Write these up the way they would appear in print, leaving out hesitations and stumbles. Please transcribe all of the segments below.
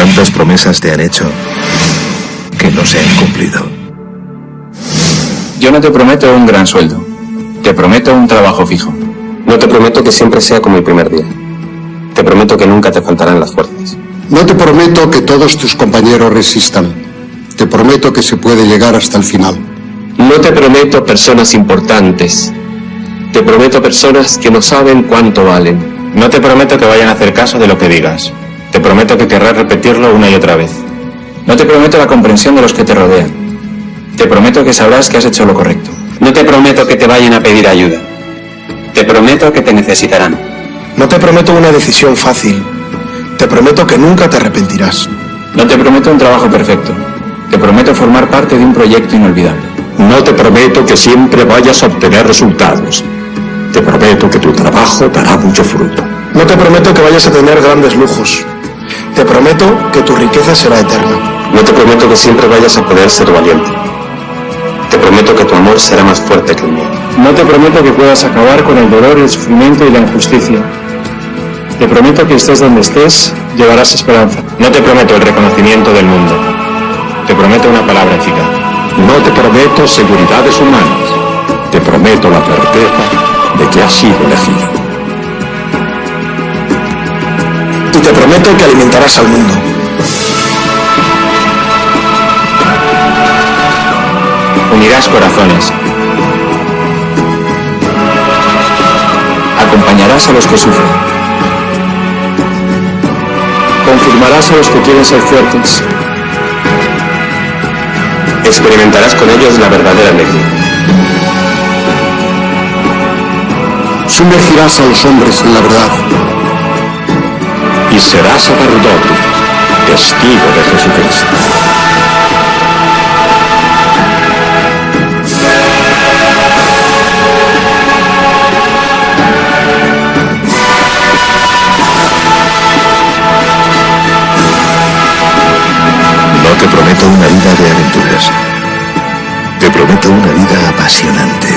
¿Cuántas promesas te han hecho que no se han cumplido? Yo no te prometo un gran sueldo. Te prometo un trabajo fijo. No te prometo que siempre sea como el primer día. Te prometo que nunca te faltarán las fuerzas. No te prometo que todos tus compañeros resistan. Te prometo que se puede llegar hasta el final. No te prometo personas importantes. Te prometo personas que no saben cuánto valen. No te prometo que vayan a hacer caso de lo que digas. Te prometo que querrás repetirlo una y otra vez. No te prometo la comprensión de los que te rodean. Te prometo que sabrás que has hecho lo correcto. No te prometo que te vayan a pedir ayuda. Te prometo que te necesitarán. No te prometo una decisión fácil. Te prometo que nunca te arrepentirás. No te prometo un trabajo perfecto. Te prometo formar parte de un proyecto inolvidable. No te prometo que siempre vayas a obtener resultados. Te prometo que tu trabajo dará mucho fruto. No te prometo que vayas a tener grandes lujos. Te prometo que tu riqueza será eterna. No te prometo que siempre vayas a poder ser valiente. Te prometo que tu amor será más fuerte que el mío. No te prometo que puedas acabar con el dolor, el sufrimiento y la injusticia. Te prometo que estés donde estés, llevarás esperanza. No te prometo el reconocimiento del mundo. Te prometo una palabra eficaz. No te prometo seguridades humanas. Te prometo la certeza de que has sido elegido. Y te prometo que alimentarás al mundo. Unirás corazones. Acompañarás a los que sufren. Confirmarás a los que quieren ser fuertes. Experimentarás con ellos la verdadera alegría. Sumergirás a los hombres en la verdad. Y serás sacerdote, testigo de Jesucristo. No te prometo una vida de aventuras. Te prometo una vida apasionante.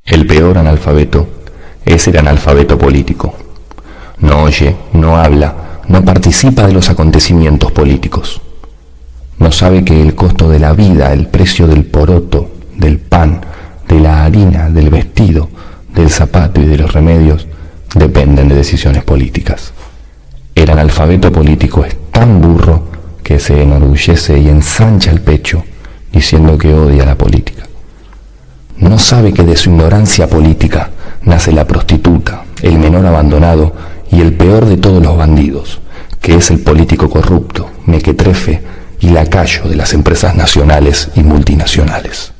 El peor analfabeto es el analfabeto político. No oye, no habla, no participa de los acontecimientos políticos. No sabe que el costo de la vida, el precio del poroto, del pan, de la harina, del vestido, del zapato y de los remedios dependen de decisiones políticas. El analfabeto político es tan burro que se enorgullece y ensancha el pecho diciendo que odia la política. No sabe que de su ignorancia política nace la prostituta, el menor abandonado y el peor de todos los bandidos, que es el político corrupto, mequetrefe y lacayo de las empresas nacionales y multinacionales.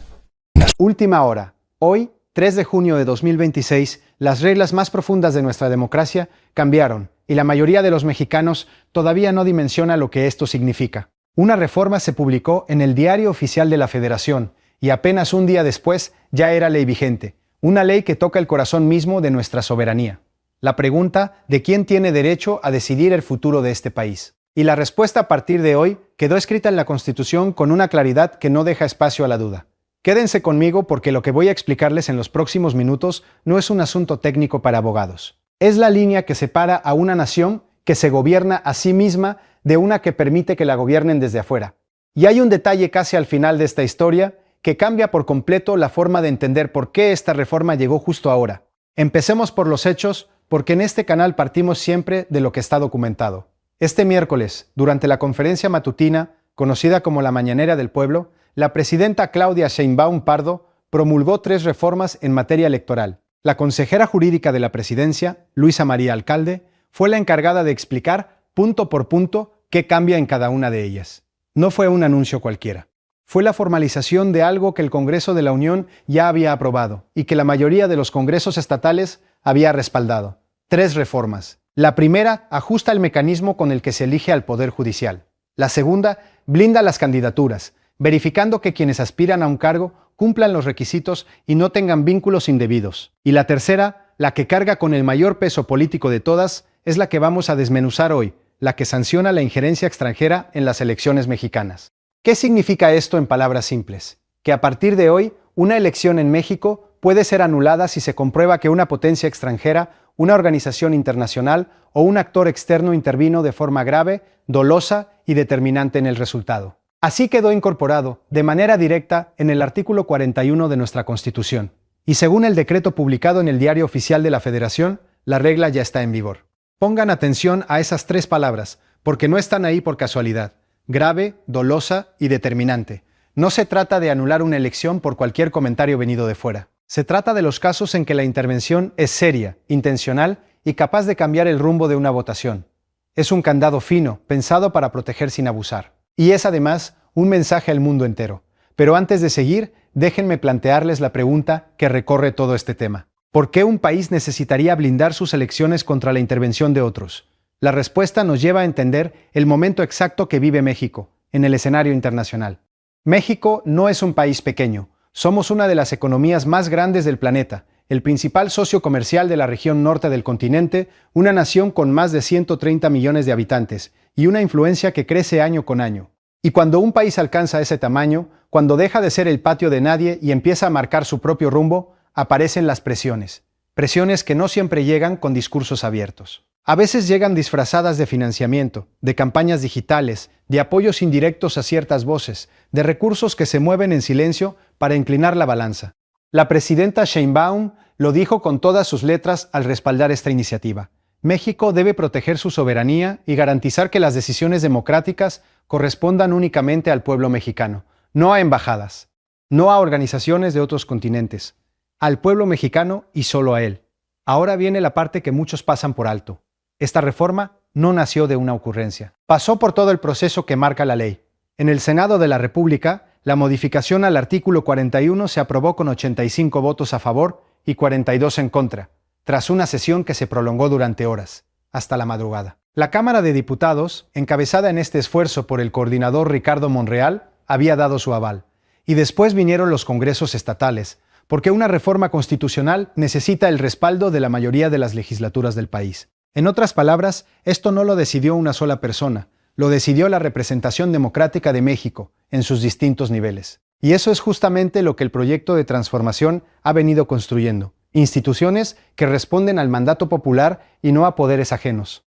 Última hora. Hoy, 3 de junio de 2026, las reglas más profundas de nuestra democracia cambiaron y la mayoría de los mexicanos todavía no dimensiona lo que esto significa. Una reforma se publicó en el Diario Oficial de la Federación y apenas un día después ya era ley vigente, una ley que toca el corazón mismo de nuestra soberanía. La pregunta de quién tiene derecho a decidir el futuro de este país. Y la respuesta a partir de hoy quedó escrita en la Constitución con una claridad que no deja espacio a la duda. Quédense conmigo porque lo que voy a explicarles en los próximos minutos no es un asunto técnico para abogados. Es la línea que separa a una nación que se gobierna a sí misma de una que permite que la gobiernen desde afuera. Y hay un detalle casi al final de esta historia que cambia por completo la forma de entender por qué esta reforma llegó justo ahora. Empecemos por los hechos, porque en este canal partimos siempre de lo que está documentado. Este miércoles, durante la conferencia matutina, conocida como la Mañanera del Pueblo, la presidenta Claudia Sheinbaum Pardo promulgó 3 reformas en materia electoral. La consejera jurídica de la presidencia, Luisa María Alcalde, fue la encargada de explicar punto por punto qué cambia en cada una de ellas. No fue un anuncio cualquiera. Fue la formalización de algo que el Congreso de la Unión ya había aprobado y que la mayoría de los congresos estatales había respaldado. 3 reformas. La primera ajusta el mecanismo con el que se elige al Poder Judicial. La segunda blinda las candidaturas, verificando que quienes aspiran a un cargo cumplan los requisitos y no tengan vínculos indebidos. Y la tercera, la que carga con el mayor peso político de todas, es la que vamos a desmenuzar hoy, la que sanciona la injerencia extranjera en las elecciones mexicanas. ¿Qué significa esto en palabras simples? Que a partir de hoy, una elección en México puede ser anulada si se comprueba que una potencia extranjera, una organización internacional o un actor externo intervino de forma grave, dolosa y determinante en el resultado. Así quedó incorporado, de manera directa, en el artículo 41 de nuestra Constitución. Y según el decreto publicado en el Diario Oficial de la Federación, la regla ya está en vigor. Pongan atención a esas 3 palabras, porque no están ahí por casualidad. Grave, dolosa y determinante. No se trata de anular una elección por cualquier comentario venido de fuera. Se trata de los casos en que la intervención es seria, intencional y capaz de cambiar el rumbo de una votación. Es un candado fino, pensado para proteger sin abusar. Y es además un mensaje al mundo entero. Pero antes de seguir, déjenme plantearles la pregunta que recorre todo este tema. ¿Por qué un país necesitaría blindar sus elecciones contra la intervención de otros? La respuesta nos lleva a entender el momento exacto que vive México en el escenario internacional. México no es un país pequeño. Somos una de las economías más grandes del planeta, el principal socio comercial de la región norte del continente, una nación con más de 130 millones de habitantes y una influencia que crece año con año. Y cuando un país alcanza ese tamaño, cuando deja de ser el patio de nadie y empieza a marcar su propio rumbo, aparecen las presiones. Presiones que no siempre llegan con discursos abiertos. A veces llegan disfrazadas de financiamiento, de campañas digitales, de apoyos indirectos a ciertas voces, de recursos que se mueven en silencio para inclinar la balanza. La presidenta Sheinbaum lo dijo con todas sus letras al respaldar esta iniciativa. México debe proteger su soberanía y garantizar que las decisiones democráticas correspondan únicamente al pueblo mexicano, no a embajadas, no a organizaciones de otros continentes, al pueblo mexicano y solo a él. Ahora viene la parte que muchos pasan por alto. Esta reforma no nació de una ocurrencia. Pasó por todo el proceso que marca la ley. En el Senado de la República, la modificación al artículo 41 se aprobó con 85 votos a favor y 42 en contra, tras una sesión que se prolongó durante horas, hasta la madrugada. La Cámara de Diputados, encabezada en este esfuerzo por el coordinador Ricardo Monreal, había dado su aval. Y después vinieron los congresos estatales, porque una reforma constitucional necesita el respaldo de la mayoría de las legislaturas del país. En otras palabras, esto no lo decidió una sola persona, lo decidió la representación democrática de México, en sus distintos niveles. Y eso es justamente lo que el proyecto de transformación ha venido construyendo. Instituciones que responden al mandato popular y no a poderes ajenos.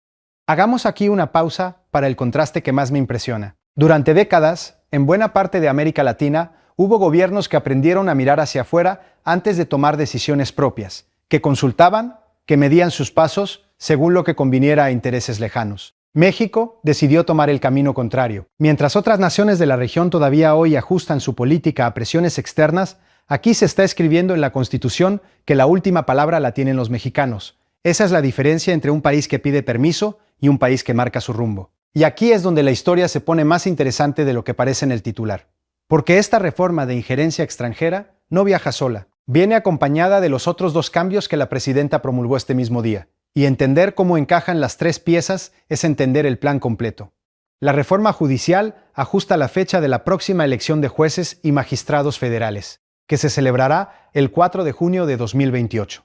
Hagamos aquí una pausa para el contraste que más me impresiona. Durante décadas, en buena parte de América Latina, hubo gobiernos que aprendieron a mirar hacia afuera antes de tomar decisiones propias, que consultaban, que medían sus pasos según lo que conviniera a intereses lejanos. México decidió tomar el camino contrario. Mientras otras naciones de la región todavía hoy ajustan su política a presiones externas, aquí se está escribiendo en la Constitución que la última palabra la tienen los mexicanos. Esa es la diferencia entre un país que pide permiso y un país que marca su rumbo. Y aquí es donde la historia se pone más interesante de lo que parece en el titular. Porque esta reforma de injerencia extranjera no viaja sola, viene acompañada de los otros dos cambios que la presidenta promulgó este mismo día. Y entender cómo encajan las tres piezas es entender el plan completo. La reforma judicial ajusta la fecha de la próxima elección de jueces y magistrados federales, que se celebrará el 4 de junio de 2028.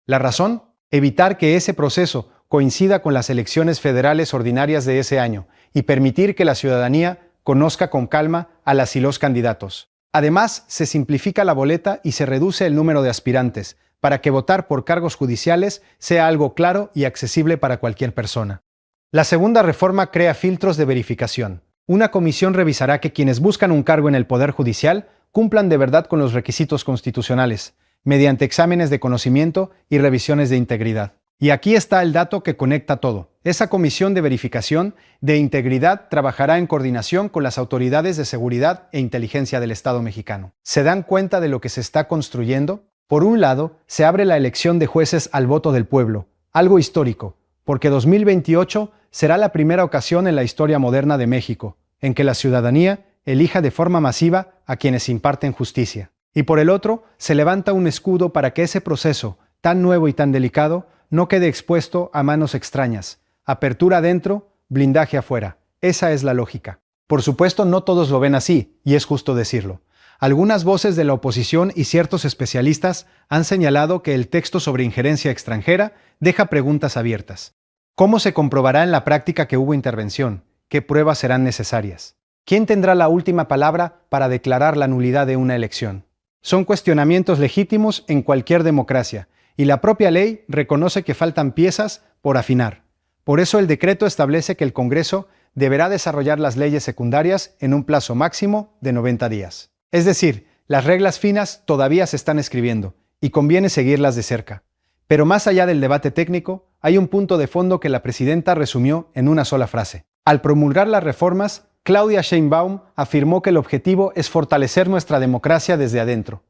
¿La razón? Evitar que ese proceso coincida con las elecciones federales ordinarias de ese año y permitir que la ciudadanía conozca con calma a las y los candidatos. Además, se simplifica la boleta y se reduce el número de aspirantes, para que votar por cargos judiciales sea algo claro y accesible para cualquier persona. La segunda reforma crea filtros de verificación. Una comisión revisará que quienes buscan un cargo en el Poder Judicial cumplan de verdad con los requisitos constitucionales, mediante exámenes de conocimiento y revisiones de integridad. Y aquí está el dato que conecta todo. Esa comisión de verificación de integridad trabajará en coordinación con las autoridades de seguridad e inteligencia del Estado mexicano. ¿Se dan cuenta de lo que se está construyendo? Por un lado, se abre la elección de jueces al voto del pueblo, algo histórico, porque 2028 será la primera ocasión en la historia moderna de México en que la ciudadanía elija de forma masiva a quienes imparten justicia. Y por el otro, se levanta un escudo para que ese proceso, tan nuevo y tan delicado, no quede expuesto a manos extrañas. Apertura adentro, blindaje afuera. Esa es la lógica. Por supuesto, no todos lo ven así, y es justo decirlo. Algunas voces de la oposición y ciertos especialistas han señalado que el texto sobre injerencia extranjera deja preguntas abiertas. ¿Cómo se comprobará en la práctica que hubo intervención? ¿Qué pruebas serán necesarias? ¿Quién tendrá la última palabra para declarar la nulidad de una elección? Son cuestionamientos legítimos en cualquier democracia, y la propia ley reconoce que faltan piezas por afinar. Por eso el decreto establece que el Congreso deberá desarrollar las leyes secundarias en un plazo máximo de 90 días. Es decir, las reglas finas todavía se están escribiendo, y conviene seguirlas de cerca. Pero más allá del debate técnico, hay un punto de fondo que la presidenta resumió en una sola frase. Al promulgar las reformas, Claudia Sheinbaum afirmó que el objetivo es fortalecer nuestra democracia desde adentro,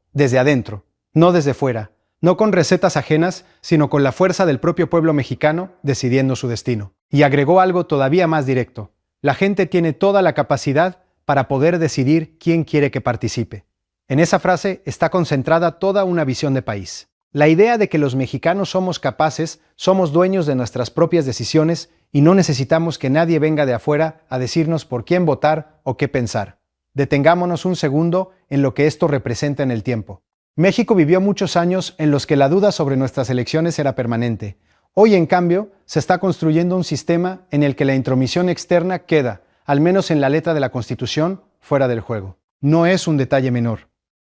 no desde fuera, no con recetas ajenas, sino con la fuerza del propio pueblo mexicano decidiendo su destino. Y agregó algo todavía más directo: la gente tiene toda la capacidad para poder decidir quién quiere que participe. En esa frase está concentrada toda una visión de país. La idea de que los mexicanos somos capaces, somos dueños de nuestras propias decisiones y no necesitamos que nadie venga de afuera a decirnos por quién votar o qué pensar. Detengámonos un segundo en lo que esto representa en el tiempo. México vivió muchos años en los que la duda sobre nuestras elecciones era permanente. Hoy, en cambio, se está construyendo un sistema en el que la intromisión externa queda, al menos en la letra de la Constitución, fuera del juego. No es un detalle menor.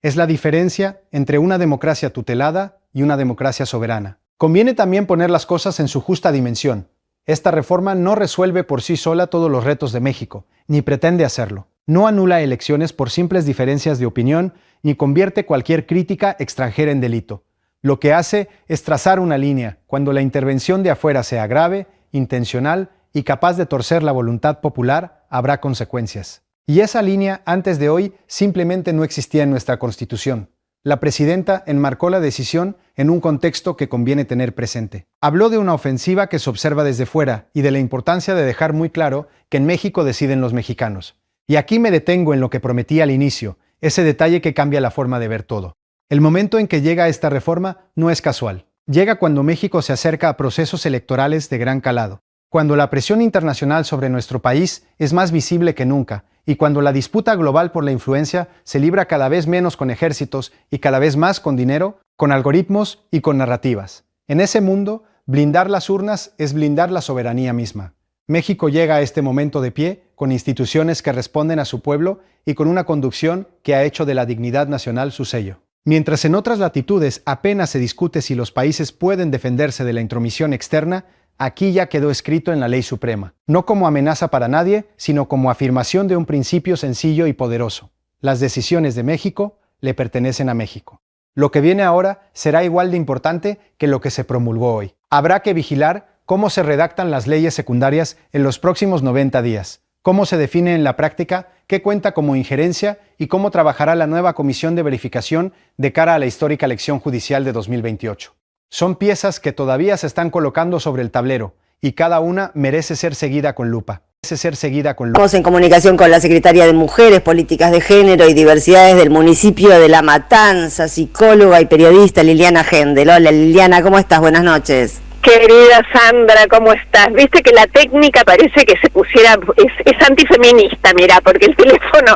Es la diferencia entre una democracia tutelada y una democracia soberana. Conviene también poner las cosas en su justa dimensión. Esta reforma no resuelve por sí sola todos los retos de México, ni pretende hacerlo. No anula elecciones por simples diferencias de opinión, ni convierte cualquier crítica extranjera en delito. Lo que hace es trazar una línea cuando la intervención de afuera sea grave, intencional y capaz de torcer la voluntad popular, habrá consecuencias. Y esa línea, antes de hoy, simplemente no existía en nuestra Constitución. La presidenta enmarcó la decisión en un contexto que conviene tener presente. Habló de una ofensiva que se observa desde fuera y de la importancia de dejar muy claro que en México deciden los mexicanos. Y aquí me detengo en lo que prometí al inicio, ese detalle que cambia la forma de ver todo. El momento en que llega esta reforma no es casual. Llega cuando México se acerca a procesos electorales de gran calado, cuando la presión internacional sobre nuestro país es más visible que nunca, y cuando la disputa global por la influencia se libra cada vez menos con ejércitos y cada vez más con dinero, con algoritmos y con narrativas. En ese mundo, blindar las urnas es blindar la soberanía misma. México llega a este momento de pie, con instituciones que responden a su pueblo y con una conducción que ha hecho de la dignidad nacional su sello. Mientras en otras latitudes apenas se discute si los países pueden defenderse de la intromisión externa, aquí ya quedó escrito en la ley suprema, no como amenaza para nadie, sino como afirmación de un principio sencillo y poderoso. Las decisiones de México le pertenecen a México. Lo que viene ahora será igual de importante que lo que se promulgó hoy. Habrá que vigilar cómo se redactan las leyes secundarias en los próximos 90 días, cómo se define en la práctica, qué cuenta como injerencia y cómo trabajará la nueva comisión de verificación de cara a la histórica elección judicial de 2028. Son piezas que todavía se están colocando sobre el tablero y cada una merece ser seguida con lupa. Estamos en comunicación con la secretaria de Mujeres, Políticas de Género y Diversidades del municipio de La Matanza, psicóloga y periodista Liliana Hendel. Hola Liliana, ¿cómo estás? Buenas noches. Querida Sandra, ¿cómo estás? Viste que la técnica parece que se pusiera, es antifeminista, mirá, porque el teléfono,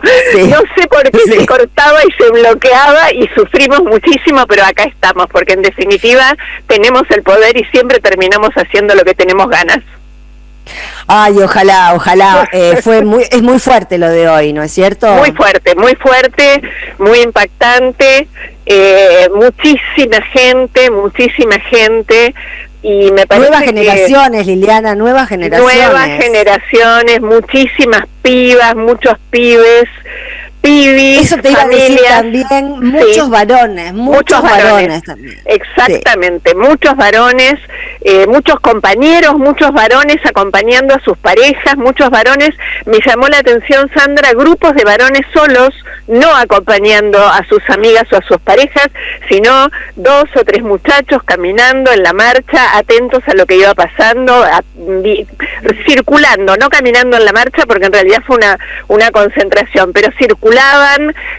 no sé por qué se cortaba y se bloqueaba y sufrimos muchísimo, pero acá estamos, porque en definitiva tenemos el poder y siempre terminamos haciendo lo que tenemos ganas. Ay, ojalá, es muy fuerte lo de hoy, ¿no es cierto? Muy fuerte, muy impactante, muchísima gente, y me parece nuevas generaciones, Liliana, nuevas generaciones, muchísimas pibas, muchos pibes, eso te iba a decir también, muchos varones también. Exactamente, muchos varones, muchos compañeros, muchos varones acompañando a sus parejas, muchos varones, me llamó la atención, Sandra, grupos de varones solos, no acompañando a sus amigas o a sus parejas, sino 2 o 3 muchachos caminando en la marcha, atentos a lo que iba pasando, circulando, no caminando en la marcha porque en realidad fue una concentración, pero circulaban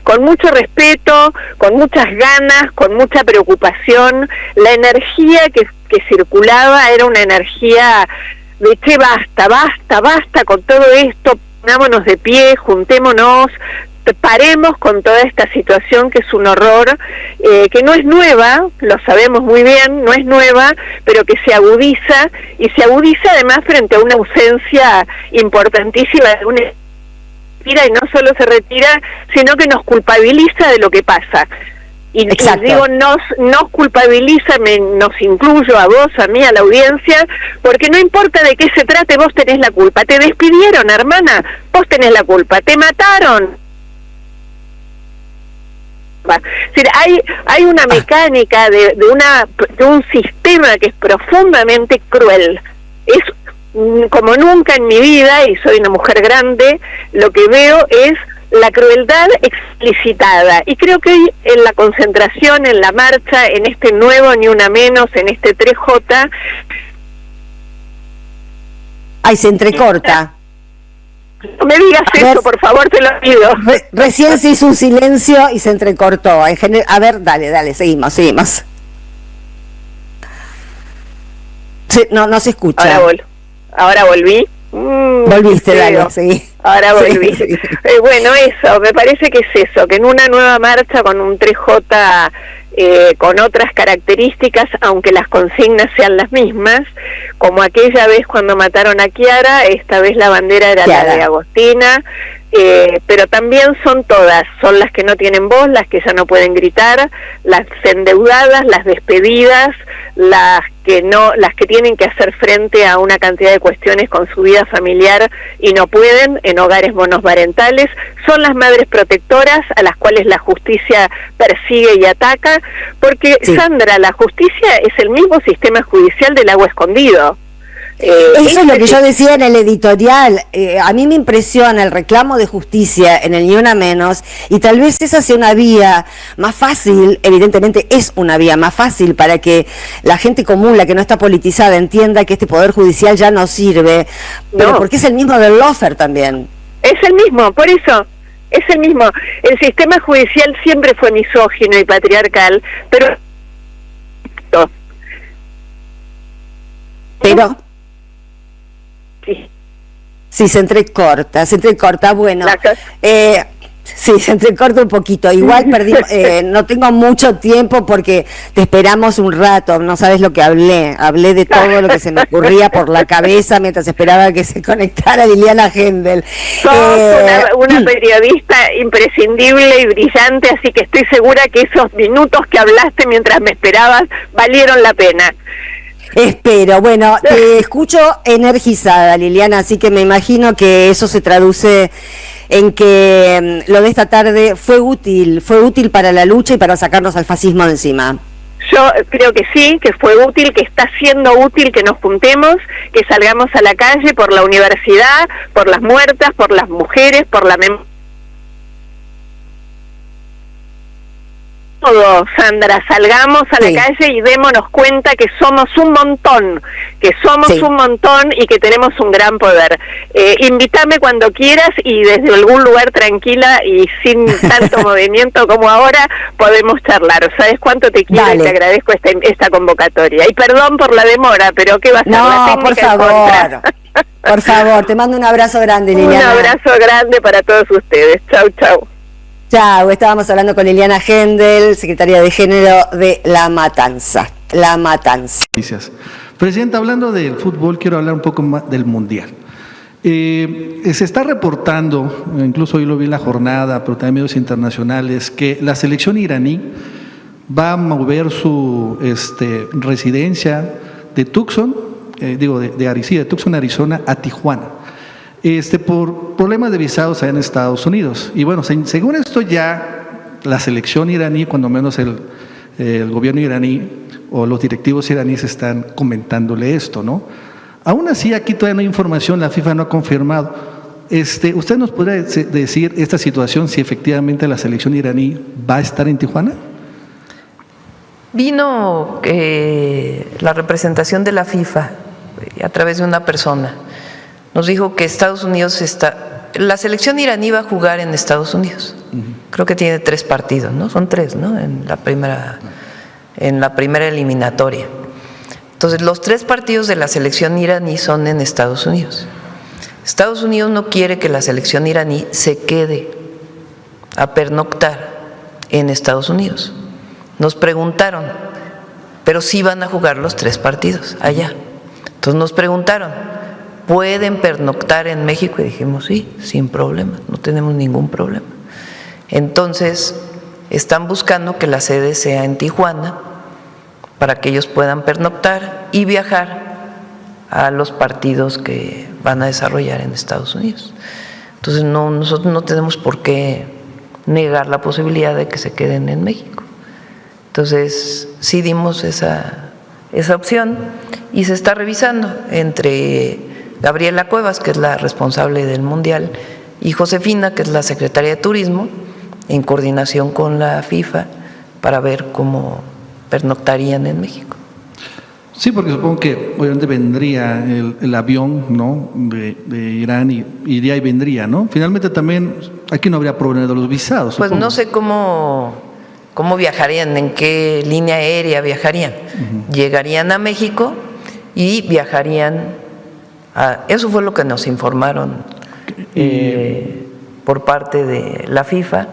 con mucho respeto, con muchas ganas, con mucha preocupación. La energía que circulaba era una energía de che, basta con todo esto, ponámonos de pie, juntémonos, paremos con toda esta situación que es un horror, que no es nueva, lo sabemos muy bien, no es nueva, pero que se agudiza, y se agudiza además frente a una ausencia importantísima de una y no solo se retira, sino que nos culpabiliza de lo que pasa. Y digo, nos culpabiliza, nos incluyo a vos, a mí, a la audiencia, porque no importa de qué se trate, vos tenés la culpa. Te despidieron, hermana, vos tenés la culpa. Te mataron. Es decir, hay una mecánica de un sistema que es profundamente cruel. Es como nunca en mi vida, y soy una mujer grande, lo que veo es la crueldad explicitada. Y creo que hoy en la concentración, en la marcha, en este nuevo Ni Una Menos, en este 3J... Ay, se entrecorta. No me digas eso, por favor, te lo pido. Recién se hizo un silencio y se entrecortó. A ver, dale, seguimos. No se escucha. Ahora volví. Volviste, dale, sí. Ahora volví. Sí. Bueno, eso, me parece que es eso, que en una nueva marcha con un 3J con otras características, aunque las consignas sean las mismas, como aquella vez cuando mataron a Chiara, esta vez la bandera era la de Agostina, pero también son todas, son las que no tienen voz, las que ya no pueden gritar, las endeudadas, las despedidas, las que tienen que hacer frente a una cantidad de cuestiones con su vida familiar y no pueden, en hogares monomarentales, son las madres protectoras a las cuales la justicia persigue y ataca, porque Sandra, la justicia es el mismo sistema judicial del agua escondido. Eso es lo que yo decía en el editorial. A mí me impresiona el reclamo de justicia en el Ni Una Menos, y tal vez esa sea una vía más fácil, evidentemente es una vía más fácil para que la gente común, la que no está politizada, entienda que este poder judicial ya no sirve, pero porque es el mismo del lawfare también. Es el mismo, por eso. Es el mismo. El sistema judicial siempre fue misógino y patriarcal, pero sí, se entrecorta, bueno, sí, se entrecorta un poquito, igual perdimos, no tengo mucho tiempo porque te esperamos un rato, no sabes lo que hablé de todo lo que se me ocurría por la cabeza mientras esperaba que se conectara Liliana Hendel. Sos una periodista imprescindible y brillante, así que estoy segura que esos minutos que hablaste mientras me esperabas valieron la pena. Espero, bueno, te escucho energizada, Liliana, así que me imagino que eso se traduce en que lo de esta tarde fue útil para la lucha y para sacarnos al fascismo de encima. Yo creo que sí, que fue útil, que está siendo útil que nos juntemos, que salgamos a la calle por la universidad, por las muertas, por las mujeres, por la memoria. Todo, Sandra, salgamos a la calle y démonos cuenta que somos un montón, un montón y que tenemos un gran poder. Invítame cuando quieras y desde algún lugar tranquila y sin tanto movimiento como ahora podemos charlar. ¿Sabes cuánto te quiero y te agradezco esta convocatoria? Y perdón por la demora, pero ¿qué va a ser la técnica? Por favor. Por favor, te mando un abrazo grande, Liliana. Un abrazo grande para todos ustedes. Chau, chau. Chao, estábamos hablando con Liliana Hendel, secretaria de Género de La Matanza. La Matanza. Gracias. Presidenta, hablando del fútbol, quiero hablar un poco más del Mundial. Se está reportando, incluso hoy lo vi en la jornada, pero también medios internacionales, que la selección iraní va a mover su residencia de Tucson, de Tucson, Arizona, a Tijuana. Por problemas de visados allá en Estados Unidos. Y bueno, según esto ya la selección iraní, cuando menos el gobierno iraní o los directivos iraníes están comentándole esto, ¿no? Aún así, aquí todavía no hay información, la FIFA no ha confirmado. ¿Usted nos podría decir esta situación, si efectivamente la selección iraní va a estar en Tijuana? Vino la representación de la FIFA a través de una persona. Nos dijo que Estados Unidos la selección iraní va a jugar en Estados Unidos. Creo que tiene 3 partidos, ¿no? Son 3, ¿no? En la primera eliminatoria. Entonces, los 3 partidos de la selección iraní son en Estados Unidos. Estados Unidos no quiere que la selección iraní se quede a pernoctar en Estados Unidos. Nos preguntaron, pero sí van a jugar los 3 partidos allá. Entonces nos preguntaron, ¿pueden pernoctar en México? Y dijimos, sí, sin problema, no tenemos ningún problema. Entonces, están buscando que la sede sea en Tijuana para que ellos puedan pernoctar y viajar a los partidos que van a desarrollar en Estados Unidos. Entonces, nosotros no tenemos por qué negar la posibilidad de que se queden en México. Entonces, sí dimos esa opción y se está revisando entre Gabriela Cuevas, que es la responsable del Mundial, y Josefina, que es la secretaria de Turismo, en coordinación con la FIFA, para ver cómo pernoctarían en México. Sí, porque supongo que obviamente vendría el avión, ¿no?, de Irán y iría y vendría, ¿no? Finalmente también aquí no habría problema de los visados. Pues supongo. no sé cómo viajarían, en qué línea aérea viajarían. Llegarían a México y viajarían eso fue lo que nos informaron por parte de la FIFA.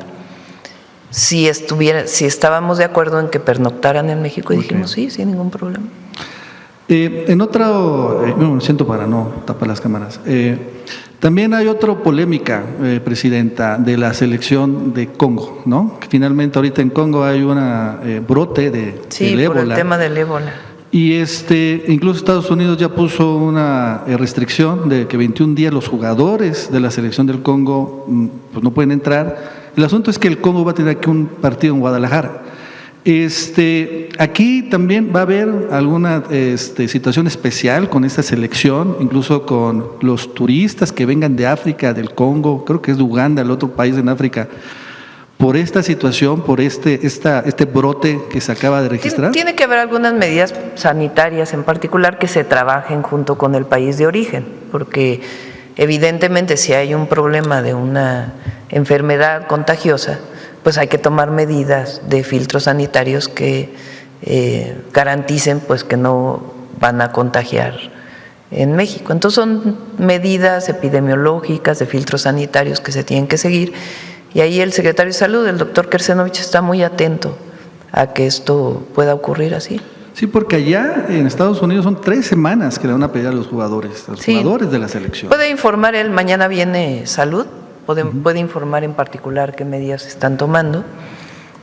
Si estábamos de acuerdo en que pernoctaran en México, y dijimos sí, sin ningún problema. En otro, me siento para no tapar las cámaras. También hay otra polémica, Presidenta, de la selección de Congo, ¿no? Que finalmente ahorita en Congo hay un brote del ébola. Sí, por el tema del ébola. Y incluso Estados Unidos ya puso una restricción de que 21 días los jugadores de la selección del Congo pues no pueden entrar. El asunto es que el Congo va a tener aquí un partido en Guadalajara. Aquí también va a haber alguna situación especial con esta selección, incluso con los turistas que vengan de África, del Congo, creo que es de Uganda, el otro país en África, por esta situación, por este brote que se acaba de registrar. Tiene que haber algunas medidas sanitarias en particular que se trabajen junto con el país de origen, porque evidentemente si hay un problema de una enfermedad contagiosa, pues hay que tomar medidas de filtros sanitarios que garanticen pues que no van a contagiar en México. Entonces son medidas epidemiológicas de filtros sanitarios que se tienen que seguir, y ahí el secretario de Salud, el doctor Kersenovich, está muy atento a que esto pueda ocurrir así. Sí, porque allá en Estados Unidos son 3 semanas que le van a pedir a los jugadores, jugadores de la selección. Puede informar él, mañana viene Salud, puede informar en particular qué medidas se están tomando,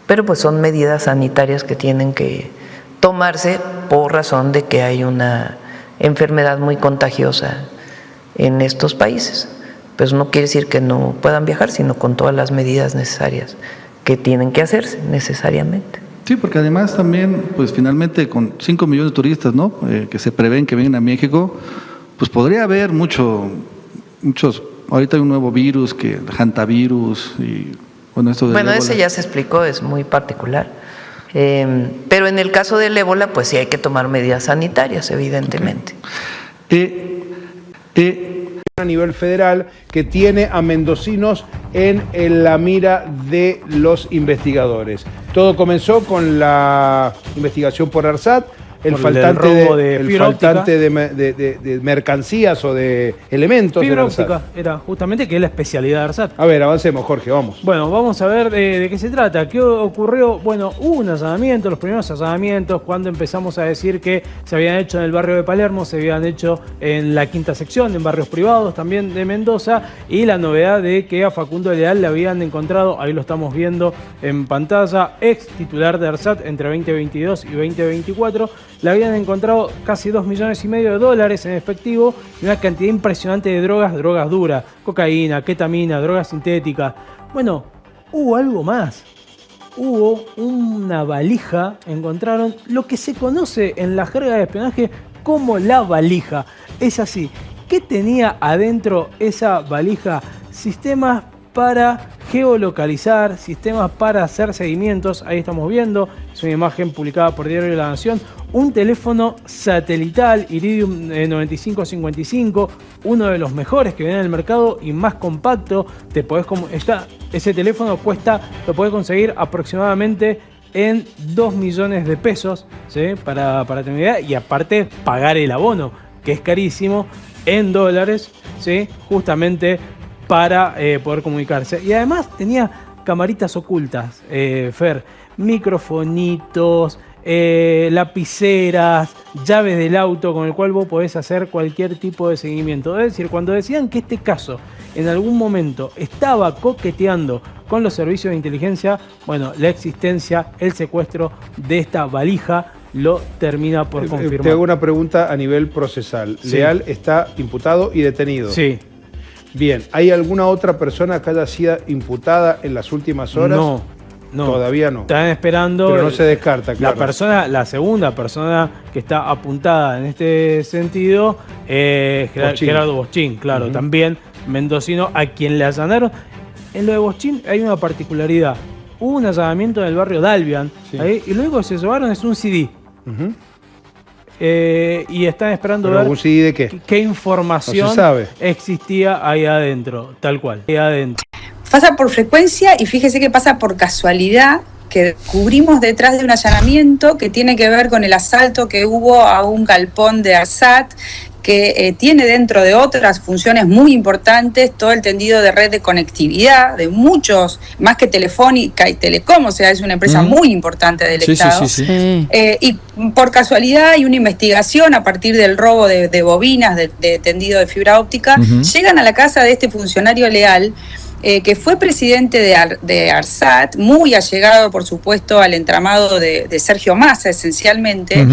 pero pues son medidas sanitarias que tienen que tomarse por razón de que hay una enfermedad muy contagiosa en estos países. Pues no quiere decir que no puedan viajar, sino con todas las medidas necesarias que tienen que hacerse necesariamente. Sí, porque además también, pues finalmente con 5 millones de turistas, ¿no? Que se prevén que vengan a México, pues podría haber muchos, ahorita hay un nuevo virus, que el hantavirus y bueno, esto del ébola. Ese ya se explicó, es muy particular. Pero en el caso del ébola, pues sí hay que tomar medidas sanitarias, evidentemente. A nivel federal que tiene a mendocinos en la mira de los investigadores. Todo comenzó con la investigación por ARSAT, el faltante de mercancías o de elementos. Fibra óptica era justamente que es la especialidad de ARSAT. A ver, avancemos, Jorge, vamos. Bueno, vamos a ver de qué se trata. ¿Qué ocurrió? Bueno, hubo un allanamiento, los primeros allanamientos, cuando empezamos a decir que se habían hecho en el barrio de Palermo, se habían hecho en la quinta sección, en barrios privados también de Mendoza, y la novedad de que a Facundo Leal le habían encontrado, ahí lo estamos viendo en pantalla, ex titular de ARSAT entre 2022 y 2024, le habían encontrado casi $2,5 millones en efectivo y una cantidad impresionante de drogas duras, cocaína, ketamina, drogas sintéticas. Bueno, hubo algo más. Hubo una valija, encontraron lo que se conoce en la jerga de espionaje como la valija. Es así. ¿Qué tenía adentro esa valija? Sistemas para geolocalizar, sistemas para hacer seguimientos. Ahí estamos viendo, es una imagen publicada por Diario de la Nación. Un teléfono satelital Iridium 9555, uno de los mejores que viene en el mercado y más compacto. Ese teléfono lo puedes conseguir aproximadamente en 2 millones de pesos, ¿sí? Para tener idea, y aparte pagar el abono, que es carísimo, en dólares, ¿sí? Justamente para poder comunicarse. Y además tenía camaritas ocultas, Fer, microfonitos, lapiceras, llaves del auto con el cual vos podés hacer cualquier tipo de seguimiento. Es decir, cuando decían que este caso en algún momento estaba coqueteando con los servicios de inteligencia, bueno, la existencia, el secuestro de esta valija lo termina por confirmar. Te hago una pregunta a nivel procesal. Sí. Leal está imputado y detenido. Sí. Bien, ¿hay alguna otra persona que haya sido imputada en las últimas horas? No. Todavía no. Están esperando. Pero no se descarta, claro. La segunda persona que está apuntada en este sentido es Gerardo Boschín, claro, también mendocino, a quien le allanaron. En lo de Boschín hay una particularidad. Hubo un allanamiento en el barrio Dalbian, ahí, y luego se llevaron un CD. Y están esperando ver un CD de qué información no se sabe. Existía ahí adentro, tal cual, ahí adentro. Pasa por frecuencia y fíjese que pasa por casualidad, que cubrimos detrás de un allanamiento que tiene que ver con el asalto que hubo a un galpón de ARSAT, que tiene dentro de otras funciones muy importantes todo el tendido de red de conectividad de muchos, más que Telefónica y Telecom, o sea, es una empresa muy importante del Estado. Y por casualidad hay una investigación a partir del robo de bobinas de tendido de fibra óptica, llegan a la casa de este funcionario Leal, que fue presidente de ARSAT, muy allegado, por supuesto, al entramado de Sergio Massa, esencialmente,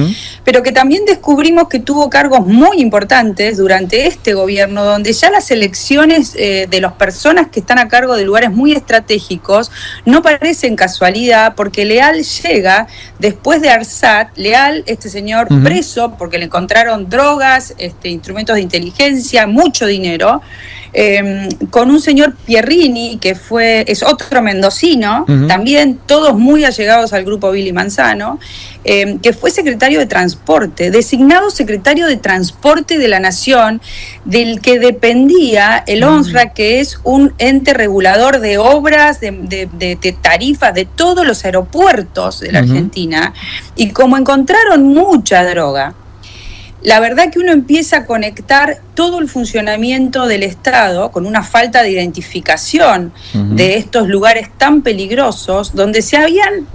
pero que también descubrimos que tuvo cargos muy importantes durante este gobierno, donde ya las elecciones de las personas que están a cargo de lugares muy estratégicos no parecen casualidad, porque Leal llega después de ARSAT, Leal, este señor preso, porque le encontraron drogas, instrumentos de inteligencia, mucho dinero, con un señor Pierrini, que es otro mendocino, también todos muy allegados al grupo Billy Manzano, que fue secretario de Transporte, designado secretario de Transporte de la Nación, del que dependía el ONSRA, que es un ente regulador de obras, de tarifas, de todos los aeropuertos de la Argentina, y como encontraron mucha droga, la verdad que uno empieza a conectar todo el funcionamiento del Estado con una falta de identificación de estos lugares tan peligrosos, donde se habían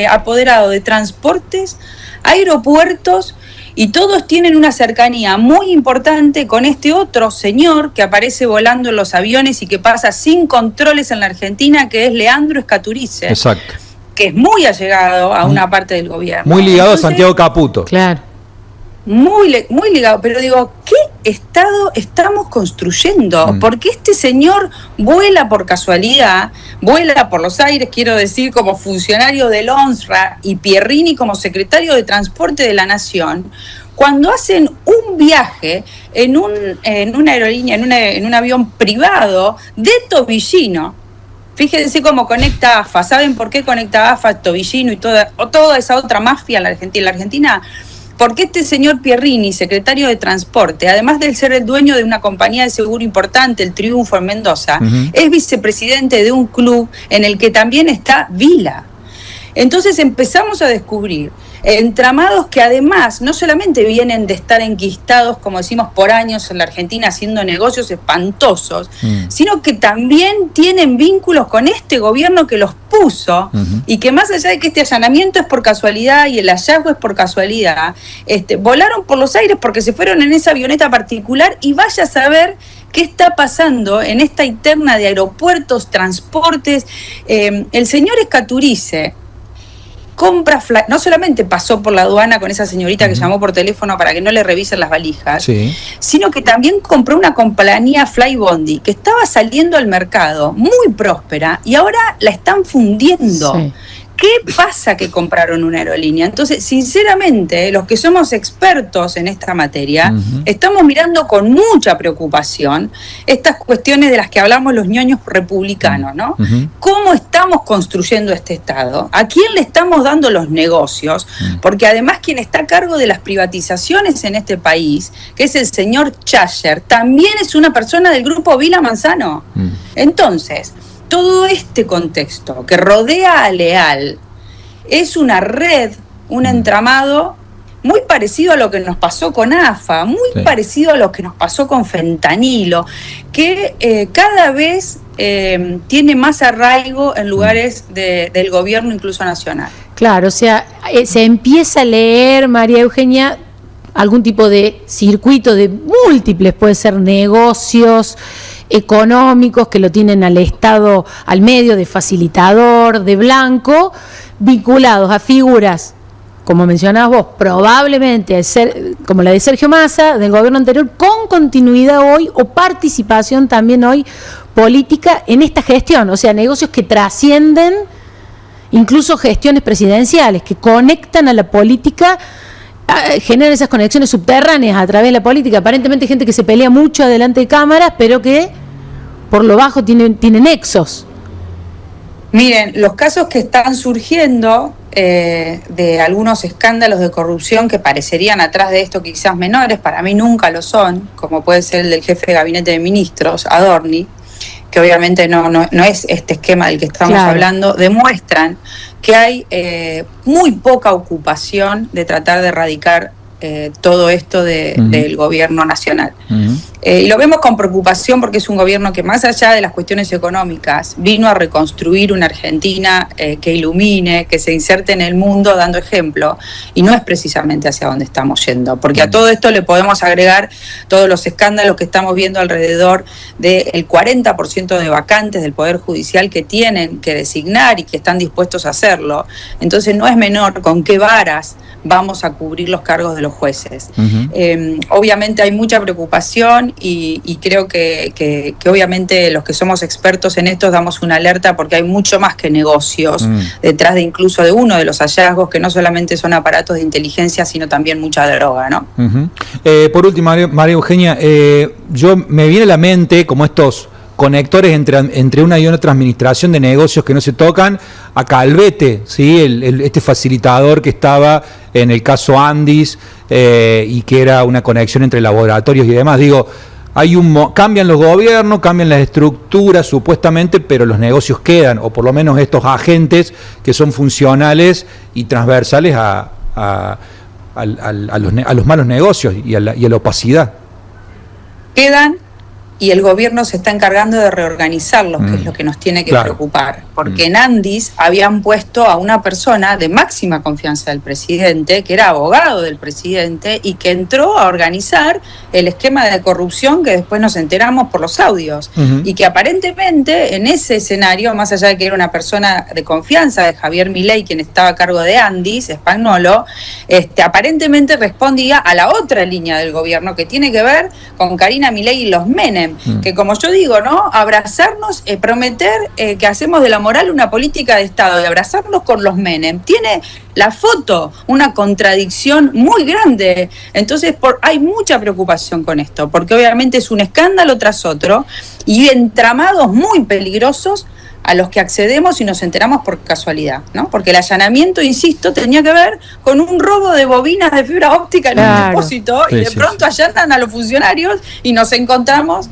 apoderado de transportes, aeropuertos, y todos tienen una cercanía muy importante con este otro señor que aparece volando en los aviones y que pasa sin controles en la Argentina, que es Leandro Escaturice. muy ligado, pero digo, ¿qué Estado estamos construyendo? Porque este señor vuela por casualidad, vuela por los aires, quiero decir, como funcionario del ONSRA, y Pierrini como secretario de Transporte de la Nación, cuando hacen un viaje en una aerolínea, en un avión privado de Tobillino. Fíjense cómo conecta AFA. ¿Saben por qué conecta AFA, Tobillino y toda esa otra mafia en la Argentina? Porque este señor Pierrini, secretario de Transporte, además de ser el dueño de una compañía de seguro importante, el Triunfo en Mendoza, es vicepresidente de un club en el que también está Vila. Entonces empezamos a descubrir entramados que además no solamente vienen de estar enquistados, como decimos, por años en la Argentina haciendo negocios espantosos, sino que también tienen vínculos con este gobierno que los puso, y que más allá de que este allanamiento es por casualidad y el hallazgo es por casualidad, volaron por los aires porque se fueron en esa avioneta particular, y vaya a saber qué está pasando en esta interna de aeropuertos, transportes. El señor Escaturice no solamente pasó por la aduana con esa señorita que llamó por teléfono para que no le revisen las valijas, sino que también compró una compañía Flybondi que estaba saliendo al mercado muy próspera y ahora la están fundiendo. Sí. ¿Qué pasa que compraron una aerolínea? Entonces, sinceramente, los que somos expertos en esta materia, estamos mirando con mucha preocupación estas cuestiones de las que hablamos los ñoños republicanos, ¿no? ¿Cómo estamos construyendo este Estado? ¿A quién le estamos dando los negocios? Porque además quien está a cargo de las privatizaciones en este país, que es el señor Chasher, también es una persona del grupo Vila Manzano. Entonces, todo este contexto que rodea a Leal es una red, un entramado muy parecido a lo que nos pasó con AFA, muy parecido a lo que nos pasó con fentanilo, que cada vez tiene más arraigo en lugares del gobierno, incluso nacional. Claro, o sea, se empieza a leer, María Eugenia, algún tipo de circuito de múltiples, puede ser negocios económicos que lo tienen al Estado al medio, de facilitador, de blanco, vinculados a figuras, como mencionabas vos, probablemente como la de Sergio Massa, del gobierno anterior, con continuidad hoy o participación también hoy política en esta gestión, o sea, negocios que trascienden incluso gestiones presidenciales, que conectan a la política, generan esas conexiones subterráneas a través de la política. Aparentemente gente que se pelea mucho delante de cámaras, pero que por lo bajo tiene nexos. Miren, los casos que están surgiendo de algunos escándalos de corrupción que parecerían atrás de esto quizás menores, para mí nunca lo son, como puede ser el del jefe de gabinete de ministros, Adorni, que obviamente no es este esquema del que estamos hablando, demuestran que hay muy poca ocupación de tratar de erradicar todo esto del gobierno nacional. Y lo vemos con preocupación porque es un gobierno que, más allá de las cuestiones económicas, vino a reconstruir una Argentina que ilumine, que se inserte en el mundo dando ejemplo, y no es precisamente hacia donde estamos yendo, porque a todo esto le podemos agregar todos los escándalos que estamos viendo alrededor del 40% de vacantes del Poder Judicial que tienen que designar y que están dispuestos a hacerlo. Entonces no es menor con qué varas vamos a cubrir los cargos de los jueces. Obviamente hay mucha preocupación y creo que obviamente los que somos expertos en esto damos una alerta porque hay mucho más que negocios detrás de incluso de uno de los hallazgos, que no solamente son aparatos de inteligencia, sino también mucha droga, ¿no? Por último, María Eugenia, yo me viene a la mente como estos conectores entre una y otra administración de negocios que no se tocan, a Calvete, ¿sí? Este facilitador que estaba en el caso Andis y que era una conexión entre laboratorios y demás. Digo, cambian los gobiernos, cambian las estructuras supuestamente, pero los negocios quedan, o por lo menos estos agentes que son funcionales y transversales a los malos negocios y a la opacidad. Quedan y el gobierno se está encargando de reorganizarlos, que es lo que nos tiene que preocupar, porque en Andis habían puesto a una persona de máxima confianza del presidente, que era abogado del presidente y que entró a organizar el esquema de corrupción que después nos enteramos por los audios, y que aparentemente en ese escenario, más allá de que era una persona de confianza de Javier Milei, quien estaba a cargo de Andis, Spagnuolo, aparentemente respondía a la otra línea del gobierno que tiene que ver con Karina Milei y los Menem, que como yo digo, ¿no? Abrazarnos, prometer que hacemos de la moral una política de Estado y abrazarnos con los Menem. Tiene la foto una contradicción muy grande. Entonces hay mucha preocupación con esto, porque obviamente es un escándalo tras otro y entramados muy peligrosos a los que accedemos y nos enteramos por casualidad, ¿no? Porque el allanamiento, insisto, tenía que ver con un robo de bobinas de fibra óptica en un depósito, y de pronto allanan a los funcionarios y nos encontramos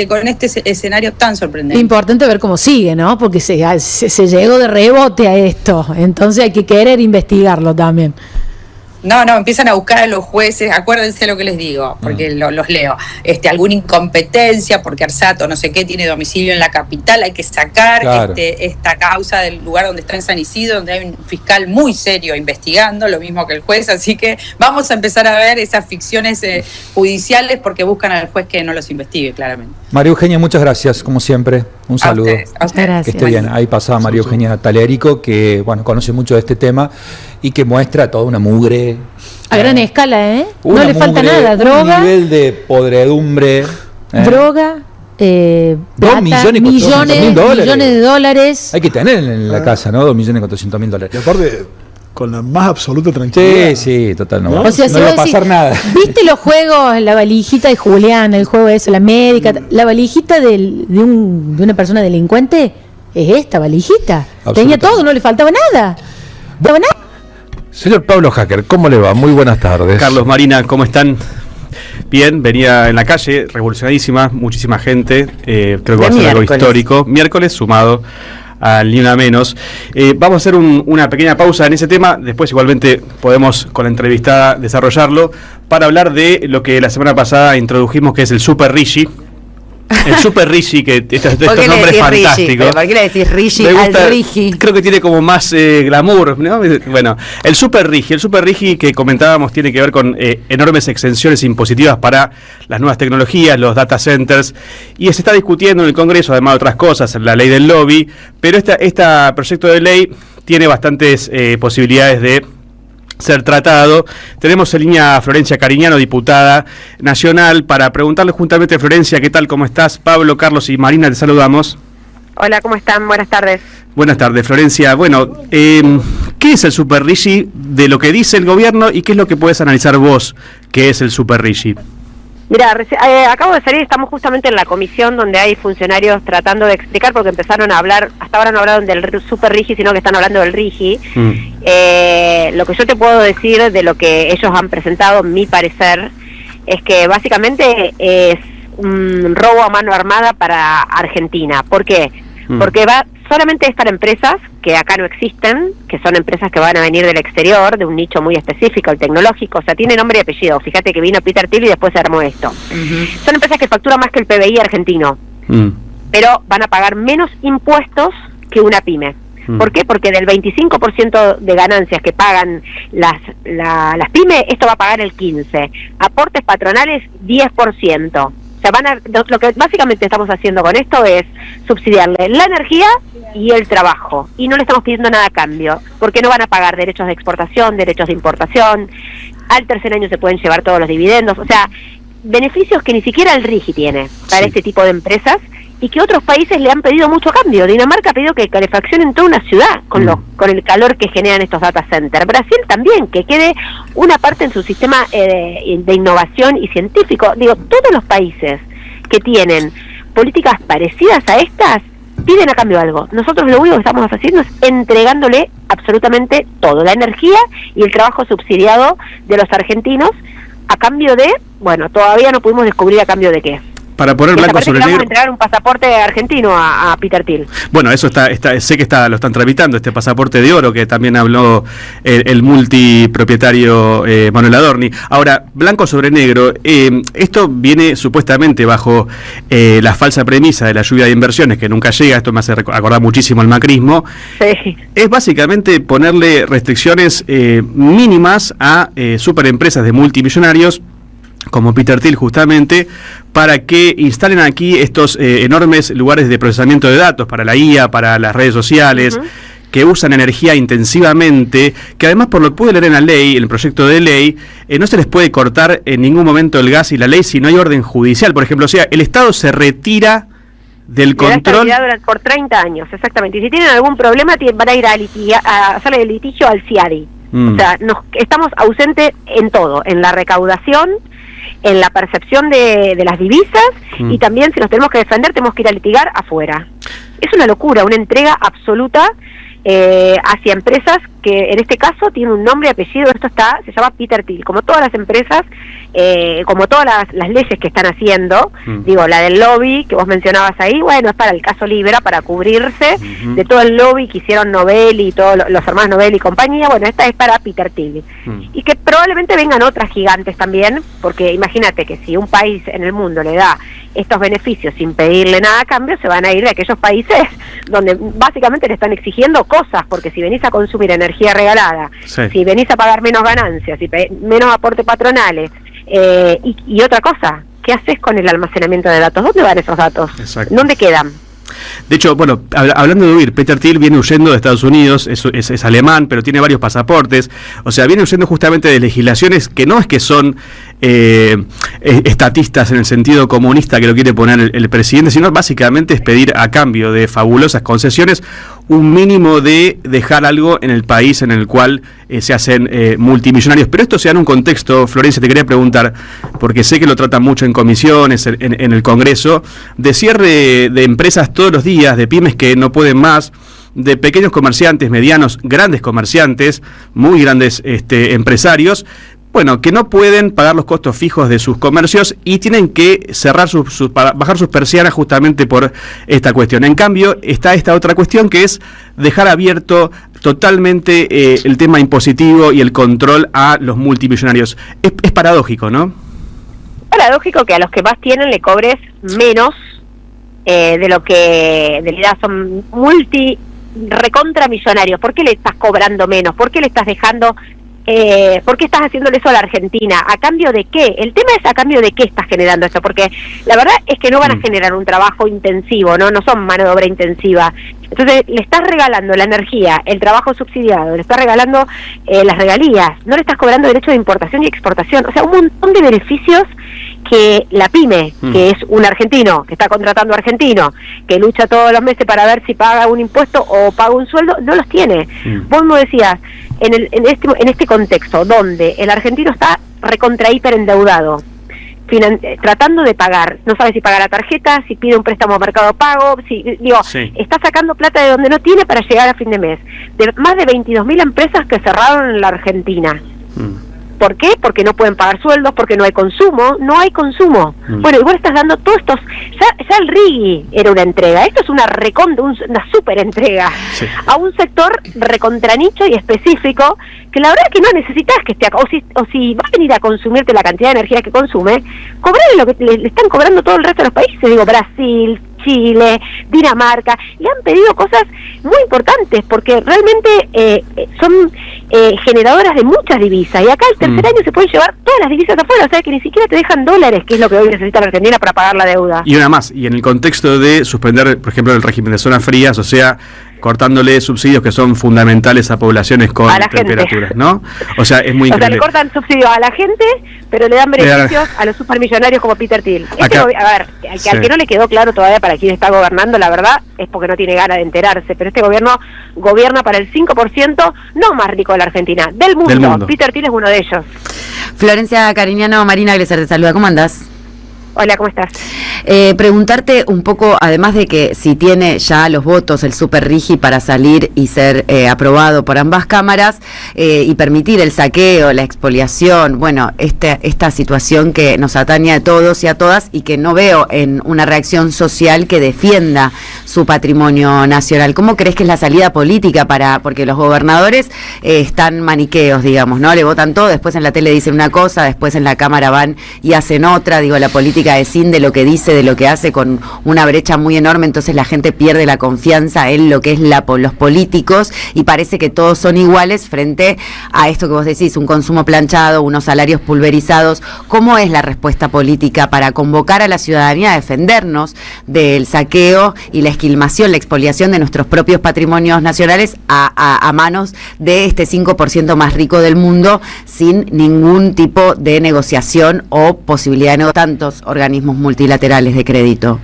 con este escenario tan sorprendente. Importante ver cómo sigue, ¿no? Porque se llegó de rebote a esto, entonces hay que querer investigarlo también. No, empiezan a buscar a los jueces, acuérdense lo que les digo, porque los leo. Alguna incompetencia, porque Arsato no sé qué tiene domicilio en la capital, hay que sacar esta causa del lugar donde está en San Isidro, donde hay un fiscal muy serio investigando, lo mismo que el juez, así que vamos a empezar a ver esas ficciones judiciales porque buscan al juez que no los investigue, claramente. María Eugenia, muchas gracias, como siempre. Un saludo. A ustedes. Que esté bien. Ahí pasaba María Eugenia Talerico, que conoce mucho de este tema y que muestra toda una mugre. A gran escala, ¿eh? No le falta nada. Droga. Un nivel de podredumbre. Droga. Plata, millones de dólares. Hay que tener en la casa, ¿no? 2.400.000 Y aparte, con la más absoluta tranquilidad. Sí, total. No, o sea, no va a pasar nada. ¿Viste los juegos, la valijita de Julián, el juego la médica? La valijita de una persona delincuente es esta valijita. Tenía todo, no le faltaba nada. Señor Pablo Hacker, ¿cómo le va? Muy buenas tardes. Carlos, Marina, ¿cómo están? Bien, venía en la calle, revolucionadísima, muchísima gente, creo que va a ser algo histórico. Miércoles sumado al Ni Una Menos. Vamos a hacer una pequeña pausa en ese tema, después igualmente podemos con la entrevistada desarrollarlo, para hablar de lo que la semana pasada introdujimos, que es el Super Rishi. El Super Rishi, que estos nombres fantásticos. ¿Por qué le decís Rishi al Rishi? Creo que tiene como más glamour, ¿no? Bueno, el Super Rishi que comentábamos tiene que ver con enormes exenciones impositivas para las nuevas tecnologías, los data centers, y se está discutiendo en el Congreso, además de otras cosas, la ley del lobby, pero este proyecto de ley tiene bastantes posibilidades de ser tratado. Tenemos en línea a Florencia Cariñano, diputada nacional, para preguntarle juntamente a Florencia, ¿qué tal? ¿Cómo estás? Pablo, Carlos y Marina, te saludamos. Hola, ¿cómo están? Buenas tardes. Buenas tardes, Florencia. Bueno, ¿qué es el Super Rishi de lo que dice el gobierno y qué es lo que puedes analizar vos que es el Super Rishi? Mira, acabo de salir, estamos justamente en la comisión donde hay funcionarios tratando de explicar, porque empezaron a hablar, hasta ahora no hablaron del Super Rigi, sino que están hablando del Rigi. Lo que yo te puedo decir de lo que ellos han presentado, mi parecer, es que básicamente es un robo a mano armada para Argentina. ¿Por qué? Porque solamente es para empresas que acá no existen, que son empresas que van a venir del exterior, de un nicho muy específico, el tecnológico, o sea, tiene nombre y apellido. Fíjate que vino Peter Thiel y después se armó esto. Son empresas que facturan más que el PBI argentino, pero van a pagar menos impuestos que una pyme. ¿Por qué? Porque del 25% de ganancias que pagan las pymes, esto va a pagar el 15%. Aportes patronales, 10%. O sea, lo que básicamente estamos haciendo con esto es subsidiarle la energía y el trabajo, y no le estamos pidiendo nada a cambio, porque no van a pagar derechos de exportación, derechos de importación, al tercer año se pueden llevar todos los dividendos, o sea, beneficios que ni siquiera el RIGI tiene para este tipo de empresas, y que otros países le han pedido mucho a cambio. Dinamarca ha pedido que calefaccionen toda una ciudad con el calor que generan estos data centers. Brasil también, que quede una parte en su sistema de innovación y científico. Digo, todos los países que tienen políticas parecidas a estas piden a cambio algo. Nosotros lo único que estamos haciendo es entregándole absolutamente todo, la energía y el trabajo subsidiado de los argentinos, a cambio de, bueno, todavía no pudimos descubrir a cambio de qué. para poner blanco sobre negro. Vamos a entregar un pasaporte argentino a Peter Thiel. Bueno, eso sé que lo están tramitando, este pasaporte de oro que también habló el multipropietario Manuel Adorni. Ahora, blanco sobre negro, esto viene supuestamente bajo la falsa premisa de la lluvia de inversiones que nunca llega, esto me hace acordar muchísimo al macrismo. Sí. Es básicamente ponerle restricciones mínimas a superempresas de multimillonarios como Peter Thiel justamente, para que instalen aquí estos enormes lugares de procesamiento de datos para la IA, para las redes sociales, que usan energía intensivamente, que además, por lo que pude leer en la ley, en el proyecto de ley, no se les puede cortar en ningún momento el gas y la ley si no hay orden judicial, por ejemplo. O sea, el Estado se retira del control por 30 años, exactamente. Y si tienen algún problema, van a ir a hacerle el litigio al CIADI. O sea, estamos ausentes en todo, en la recaudación, en la percepción de las divisas, y también si nos tenemos que defender tenemos que ir a litigar afuera. Es una locura, una entrega absoluta hacia empresas que en este caso tiene un nombre y apellido. Esto se llama Peter Thiel, como todas las empresas, como todas las leyes que están haciendo. Digo, la del lobby que vos mencionabas ahí, bueno, es para el caso Libra, para cubrirse de todo el lobby que hicieron Novelli y todos los hermanos Novelli y compañía. Bueno, esta es para Peter Thiel, y que probablemente vengan otras gigantes también, porque imagínate que si un país en el mundo le da estos beneficios sin pedirle nada a cambio, se van a ir de aquellos países donde básicamente le están exigiendo cosas, porque si venís a consumir energía regalada, si venís a pagar menos ganancias, menos aportes patronales, y otra cosa, ¿qué haces con el almacenamiento de datos? ¿Dónde van esos datos? Exacto. ¿Dónde quedan? De hecho, bueno, hablando de huir, Peter Thiel viene huyendo de Estados Unidos, es alemán, pero tiene varios pasaportes, o sea, viene huyendo justamente de legislaciones que no es que son estatistas en el sentido comunista que lo quiere poner el presidente, sino básicamente es pedir a cambio de fabulosas concesiones un mínimo de dejar algo en el país en el cual se hacen multimillonarios. Pero esto se da en un contexto, Florencia, te quería preguntar, porque sé que lo tratan mucho en comisiones, en el Congreso, de cierre de empresas todos los días, de pymes que no pueden más, de pequeños comerciantes, medianos, grandes comerciantes, muy grandes empresarios, bueno, que no pueden pagar los costos fijos de sus comercios y tienen que cerrar bajar sus persianas justamente por esta cuestión. En cambio, está esta otra cuestión que es dejar abierto totalmente el tema impositivo y el control a los multimillonarios. Es paradójico, ¿no? Paradójico que a los que más tienen le cobres menos de lo que de verdad son recontramillonarios. ¿Por qué le estás cobrando menos? ¿Por qué le estás dejando? ¿Por qué estás haciéndole eso a la Argentina? ¿A cambio de qué? El tema es a cambio de qué estás generando esto, porque la verdad es que no van a generar un trabajo intensivo, no son mano de obra intensiva. Entonces le estás regalando la energía, el trabajo subsidiado, le estás regalando las regalías, no le estás cobrando derecho de importación y exportación, o sea, un montón de beneficios que la pyme, que es un argentino, que está contratando argentino, que lucha todos los meses para ver si paga un impuesto o paga un sueldo, no los tiene. Vos me decías, en este contexto, donde el argentino está recontra hiper endeudado, tratando de pagar, no sabe si paga la tarjeta, si pide un préstamo a Mercado Pago, está sacando plata de donde no tiene para llegar a fin de mes. De más de 22.000 empresas que cerraron en la Argentina. ¿Por qué? Porque no pueden pagar sueldos, porque no hay consumo. Bueno, igual estás dando todos estos... Ya el RIGI era una entrega, esto es una super entrega a un sector recontranicho y específico, que la verdad es que no necesitas que esté acá, o si va a venir a consumirte la cantidad de energía que consume, cobrarle lo que le están cobrando todo el resto de los países, digo, Brasil, Chile, Dinamarca, le han pedido cosas muy importantes, porque realmente son generadoras de muchas divisas, y acá el tercer año se pueden llevar todas las divisas afuera, o sea que ni siquiera te dejan dólares, que es lo que hoy necesita la Argentina para pagar la deuda. Y una más, y en el contexto de suspender, por ejemplo, el régimen de zonas frías, o sea, cortándole subsidios que son fundamentales a poblaciones con temperaturas, ¿no? O sea, es muy increíble. O sea, le cortan subsidios a la gente, pero le dan beneficios a los supermillonarios como Peter Thiel. A ver, al que no le quedó claro todavía para quién está gobernando, la verdad, es porque no tiene ganas de enterarse, pero este gobierno gobierna para el 5%, no más rico de la Argentina, del mundo. Peter Thiel es uno de ellos. Florencia Cariñano, Marina Glesser te saluda, ¿cómo andás? Hola, ¿cómo estás? Preguntarte un poco, además de que si tiene ya los votos el Super Rigi para salir y ser aprobado por ambas cámaras y permitir el saqueo, la expoliación, bueno, esta situación que nos atañe a todos y a todas y que no veo en una reacción social que defienda su patrimonio nacional. ¿Cómo crees que es la salida política porque los gobernadores están maniqueos, digamos, ¿no? Le votan todo, después en la tele dicen una cosa, después en la cámara van y hacen otra, digo, la política de lo que dice, de lo que hace, con una brecha muy enorme, entonces la gente pierde la confianza en lo que es los políticos y parece que todos son iguales frente a esto que vos decís, un consumo planchado, unos salarios pulverizados. ¿Cómo es la respuesta política para convocar a la ciudadanía a defendernos del saqueo y la esquilmación, la expoliación de nuestros propios patrimonios nacionales a manos de este 5% más rico del mundo sin ningún tipo de negociación o posibilidad de tantos organismos multilaterales de crédito?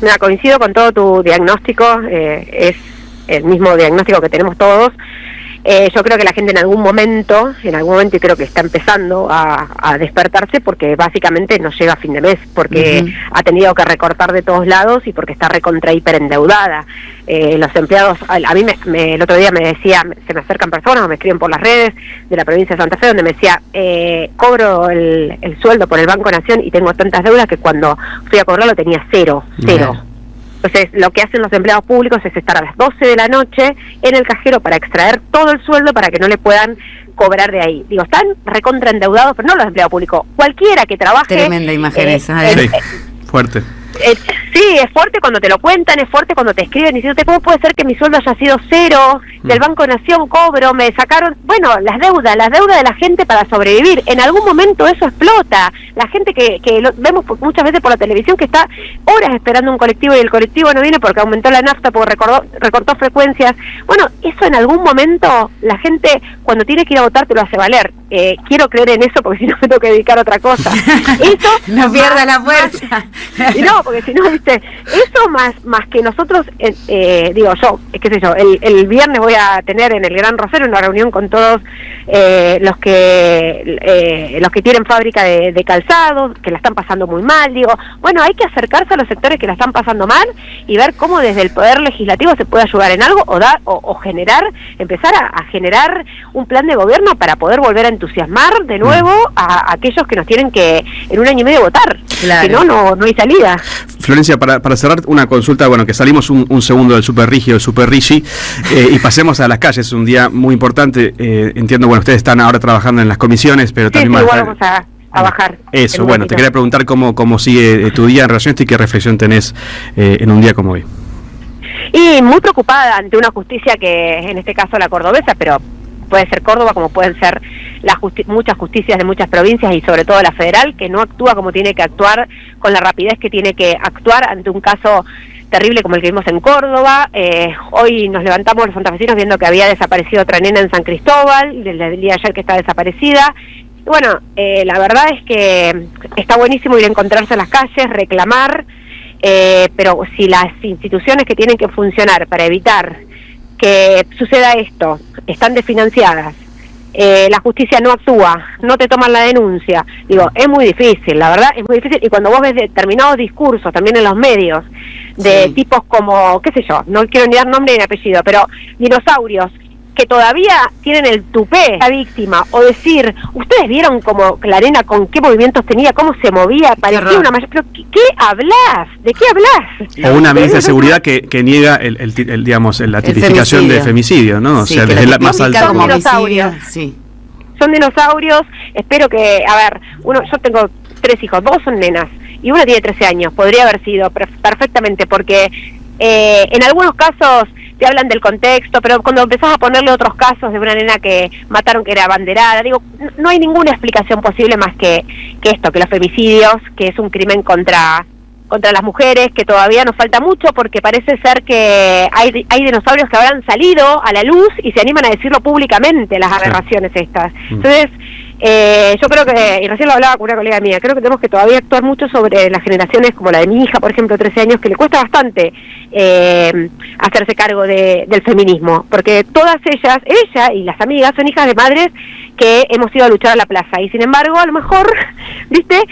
Mira, coincido con todo tu diagnóstico, es el mismo diagnóstico que tenemos todos. Yo creo que la gente en algún momento, y creo que está empezando a despertarse porque básicamente no llega a fin de mes, porque ha tenido que recortar de todos lados y porque está recontra hiper endeudada. Los empleados, a mí el otro día me decía, se me acercan personas o me escriben por las redes de la provincia de Santa Fe donde me decía, cobro el sueldo por el Banco Nación y tengo tantas deudas que cuando fui a cobrarlo tenía cero. Entonces, lo que hacen los empleados públicos es estar a las 12 de la noche en el cajero para extraer todo el sueldo para que no le puedan cobrar de ahí. Digo, están recontra endeudados, pero no los empleados públicos. Cualquiera que trabaje... Tremenda imagen esa. Sí, fuerte. Sí, es fuerte cuando te lo cuentan, es fuerte cuando te escriben diciéndote cómo puede ser que mi sueldo haya sido cero, del Banco Nación cobro, me sacaron, bueno, las deudas de la gente para sobrevivir, en algún momento eso explota, la gente que lo vemos muchas veces por la televisión que está horas esperando un colectivo y el colectivo no viene porque aumentó la nafta, porque recortó frecuencias, bueno, eso en algún momento la gente cuando tiene que ir a votar te lo hace valer, quiero creer en eso porque si no me tengo que dedicar a otra cosa. Eso no pierda la fuerza. No, porque si no, viste, eso más que nosotros, digo yo, qué sé yo, el viernes voy a tener en el Gran Rosario una reunión con todos los que tienen fábrica de calzado, que la están pasando muy mal, digo, bueno, hay que acercarse a los sectores que la están pasando mal y ver cómo desde el Poder Legislativo se puede ayudar en algo o empezar a generar un plan de gobierno para poder volver a entusiasmar de nuevo a aquellos que nos tienen que en un año y medio votar, claro. Si no hay salida. Florencia, para cerrar una consulta, bueno, que salimos un segundo del Super Rigi o del Super Rigi y pasemos a las calles, es un día muy importante, entiendo, bueno, ustedes están ahora trabajando en las comisiones, pero también sí, igual vamos a bajar. Eso, bueno, te quería preguntar cómo sigue tu día en relación a esto y qué reflexión tenés en un día como hoy. Y muy preocupada ante una justicia que, en este caso la cordobesa, pero puede ser Córdoba como pueden ser muchas justicias de muchas provincias y sobre todo la federal, que no actúa como tiene que actuar, con la rapidez que tiene que actuar ante un caso terrible como el que vimos en Córdoba. Hoy nos levantamos los santafesinos viendo que había desaparecido otra nena en San Cristóbal, desde el día de ayer que está desaparecida. Y bueno, la verdad es que está buenísimo ir a encontrarse en las calles, reclamar, pero si las instituciones que tienen que funcionar para evitar que suceda esto están desfinanciadas, la justicia no actúa, no te toman la denuncia, digo, es muy difícil, la verdad es muy difícil, y cuando vos ves determinados discursos también en los medios de tipos como, qué sé yo, no quiero ni dar nombre ni apellido, pero dinosaurios que todavía tienen el tupé la víctima, o decir, ustedes vieron como la arena con qué movimientos tenía, cómo se movía, parecía una mayor, pero ¿qué hablas? ¿De qué hablas? O una ministra de seguridad que niega digamos, la tipificación de femicidio, ¿no? Sí, o sea, desde la más alta. Son dinosaurios. Sí. Son dinosaurios, espero que, a ver, yo tengo 3 hijos, 2 son nenas, y una tiene 13 años, podría haber sido perfectamente, porque en algunos casos te hablan del contexto, pero cuando empezás a ponerle otros casos de una nena que mataron que era abanderada, digo, no hay ninguna explicación posible más que esto, que los femicidios, que es un crimen contra las mujeres, que todavía nos falta mucho porque parece ser que hay dinosaurios que habrán salido a la luz y se animan a decirlo públicamente, las aberraciones estas. Entonces, yo creo que, y recién lo hablaba con una colega mía, creo que tenemos que todavía actuar mucho sobre las generaciones como la de mi hija, por ejemplo, 13 años, que le cuesta bastante hacerse cargo del feminismo, porque todas ella y las amigas son hijas de madres que hemos ido a luchar a la plaza. Y sin embargo, a lo mejor, ¿viste?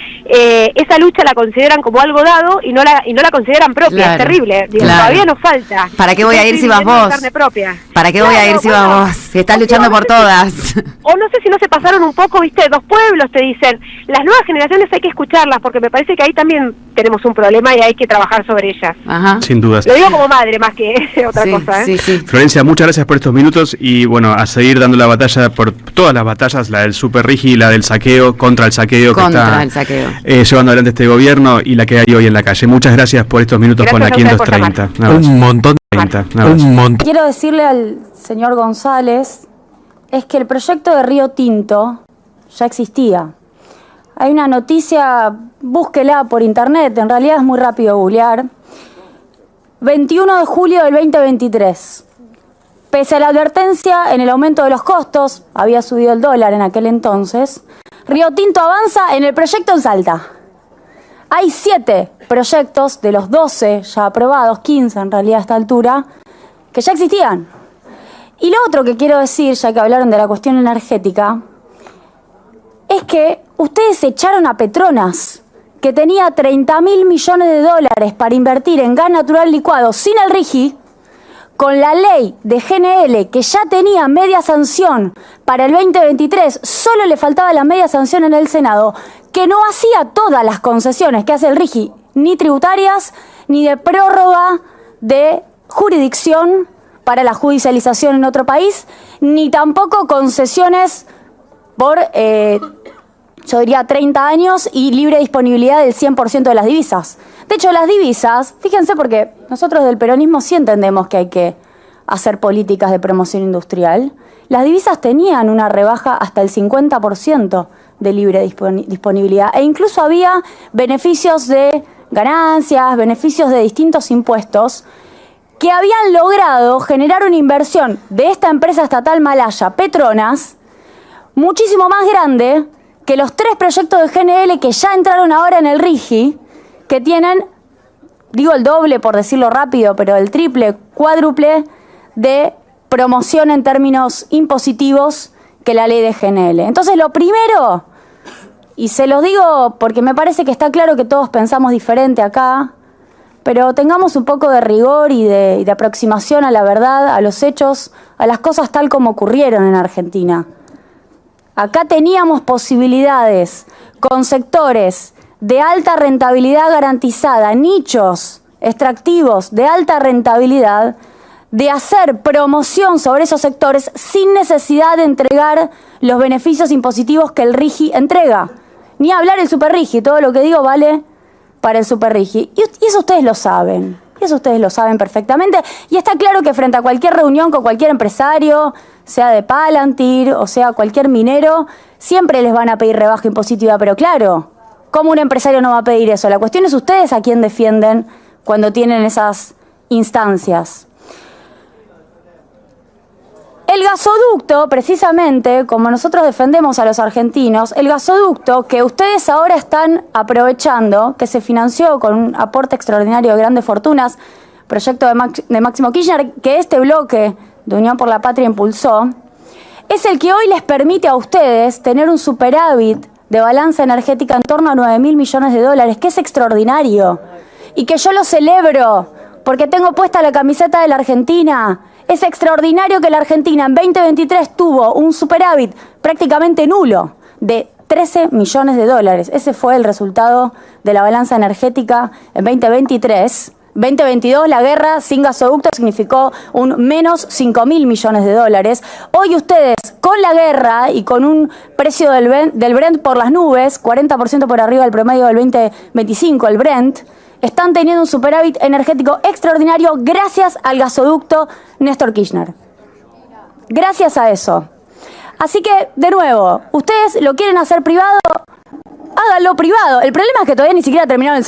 Esa lucha la consideran como algo dado y no la consideran propia. Claro, es terrible. Digo, claro. Todavía nos falta. ¿Para qué voy a ir si vas vos? Carne propia. ¿Para qué voy a ir si vas vos? Si estás luchando por todas. O no sé si no se pasaron un poco, ¿viste? Dos pueblos te dicen. Las nuevas generaciones hay que escucharlas, porque me parece que ahí también tenemos un problema y hay que trabajar sobre ellas. Ajá. Sin dudas. Lo digo como madre más que otra cosa, ¿eh? Florencia, muchas gracias por estos minutos y bueno, a seguir dando la batalla por todas las batallas, la del Super Rigi, la del saqueo, contra el saqueo que está llevando adelante este gobierno y la que hay hoy en la calle. Muchas gracias por estos minutos con la 530. Un montón Quiero decirle al señor González es que el proyecto de Río Tinto ya existía. Hay una noticia, búsquela por internet, en realidad es muy rápido googlear. 21 de julio del 2023. Pese a la advertencia en el aumento de los costos, había subido el dólar en aquel entonces, Río Tinto avanza en el proyecto en Salta. Hay 7 proyectos de los 12 ya aprobados, 15 en realidad a esta altura, que ya existían. Y lo otro que quiero decir, ya que hablaron de la cuestión energética, es que ustedes echaron a Petronas, que tenía 30.000 millones de dólares para invertir en gas natural licuado sin el RIGI, con la ley de GNL que ya tenía media sanción para el 2023, solo le faltaba la media sanción en el Senado, que no hacía todas las concesiones que hace el RIGI, ni tributarias, ni de prórroga de jurisdicción para la judicialización en otro país, ni tampoco concesiones por, yo diría, 30 años y libre disponibilidad del 100% de las divisas. De hecho, las divisas, fíjense, porque nosotros del peronismo sí entendemos que hay que hacer políticas de promoción industrial, las divisas tenían una rebaja hasta el 50% de libre disponibilidad e incluso había beneficios de ganancias, beneficios de distintos impuestos que habían logrado generar una inversión de esta empresa estatal malaya, Petronas, muchísimo más grande que los 3 proyectos de GNL que ya entraron ahora en el RIGI, que tienen, digo el doble por decirlo rápido, pero el triple, cuádruple de promoción en términos impositivos que la ley de GNL. Entonces lo primero, y se los digo porque me parece que está claro que todos pensamos diferente acá, pero tengamos un poco de rigor y de aproximación a la verdad, a los hechos, a las cosas tal como ocurrieron en Argentina. Acá teníamos posibilidades con sectores de alta rentabilidad garantizada, nichos extractivos de alta rentabilidad, de hacer promoción sobre esos sectores sin necesidad de entregar los beneficios impositivos que el RIGI entrega. Ni hablar el Super RIGI, todo lo que digo vale para el Super RIGI. Y eso ustedes lo saben, perfectamente. Y está claro que frente a cualquier reunión con cualquier empresario, sea de Palantir o sea cualquier minero, siempre les van a pedir rebaja impositiva, pero claro, ¿cómo un empresario no va a pedir eso? La cuestión es ustedes a quién defienden cuando tienen esas instancias. El gasoducto, precisamente, como nosotros defendemos a los argentinos, el gasoducto que ustedes ahora están aprovechando, que se financió con un aporte extraordinario de grandes fortunas, proyecto de Máximo Kirchner, que este bloque de Unión por la Patria impulsó, es el que hoy les permite a ustedes tener un superávit de balanza energética en torno a 9.000 millones de dólares, que es extraordinario, y que yo lo celebro, porque tengo puesta la camiseta de la Argentina. Es extraordinario que la Argentina en 2023 tuvo un superávit prácticamente nulo de 13 millones de dólares. Ese fue el resultado de la balanza energética en 2023. 2022 la guerra sin gasoducto significó un menos 5.000 millones de dólares. Hoy ustedes, con la guerra y con un precio del Brent por las nubes, 40% por arriba del promedio del 2025, el Brent, están teniendo un superávit energético extraordinario gracias al gasoducto Néstor Kirchner. Gracias a eso. Así que, de nuevo, ustedes lo quieren hacer privado, háganlo privado. El problema es que todavía ni siquiera terminaron el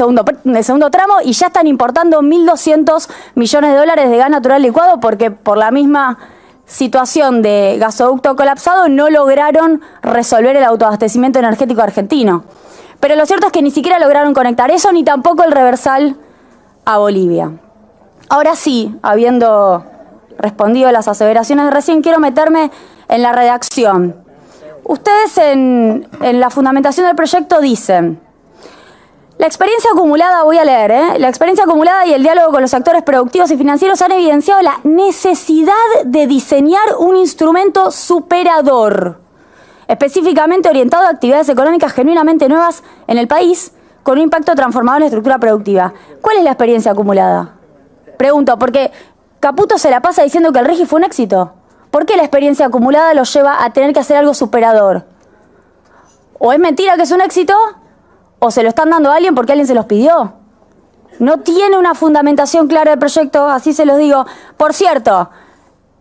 segundo tramo y ya están importando 1.200 millones de dólares de gas natural licuado porque por la misma situación de gasoducto colapsado no lograron resolver el autoabastecimiento energético argentino. Pero lo cierto es que ni siquiera lograron conectar eso, ni tampoco el reversal a Bolivia. Ahora sí, habiendo respondido a las aseveraciones de recién, quiero meterme en la redacción. Ustedes en la fundamentación del proyecto dicen: la experiencia acumulada, voy a leer, la experiencia acumulada y el diálogo con los actores productivos y financieros han evidenciado la necesidad de diseñar un instrumento superador, específicamente orientado a actividades económicas genuinamente nuevas en el país, con un impacto transformador en la estructura productiva. ¿Cuál es la experiencia acumulada? Pregunto, porque Caputo se la pasa diciendo que el RIGI fue un éxito. ¿Por qué la experiencia acumulada los lleva a tener que hacer algo superador? ¿O es mentira que es un éxito? ¿O se lo están dando a alguien porque alguien se los pidió? No tiene una fundamentación clara del proyecto, así se los digo. Por cierto,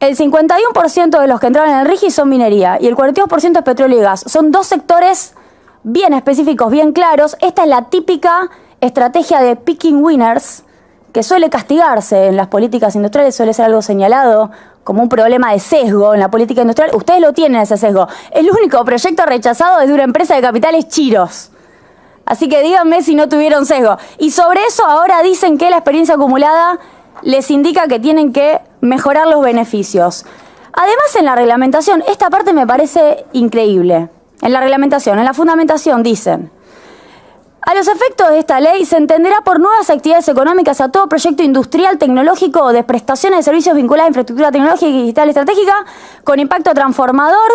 el 51% de los que entraron en el RIGI son minería y el 42% es petróleo y gas. Son dos sectores bien específicos, bien claros. Esta es la típica estrategia de picking winners que suele castigarse en las políticas industriales, suele ser algo señalado como un problema de sesgo en la política industrial. Ustedes lo tienen, ese sesgo. El único proyecto rechazado es de una empresa de capitales chiros. Así que díganme si no tuvieron sesgo. Y sobre eso ahora dicen que la experiencia acumulada les indica que tienen que mejorar los beneficios. Además, en la reglamentación, esta parte me parece increíble. En la reglamentación, en la fundamentación dicen: a los efectos de esta ley se entenderá por nuevas actividades económicas a todo proyecto industrial, tecnológico o de prestaciones de servicios vinculados a infraestructura tecnológica y digital estratégica con impacto transformador,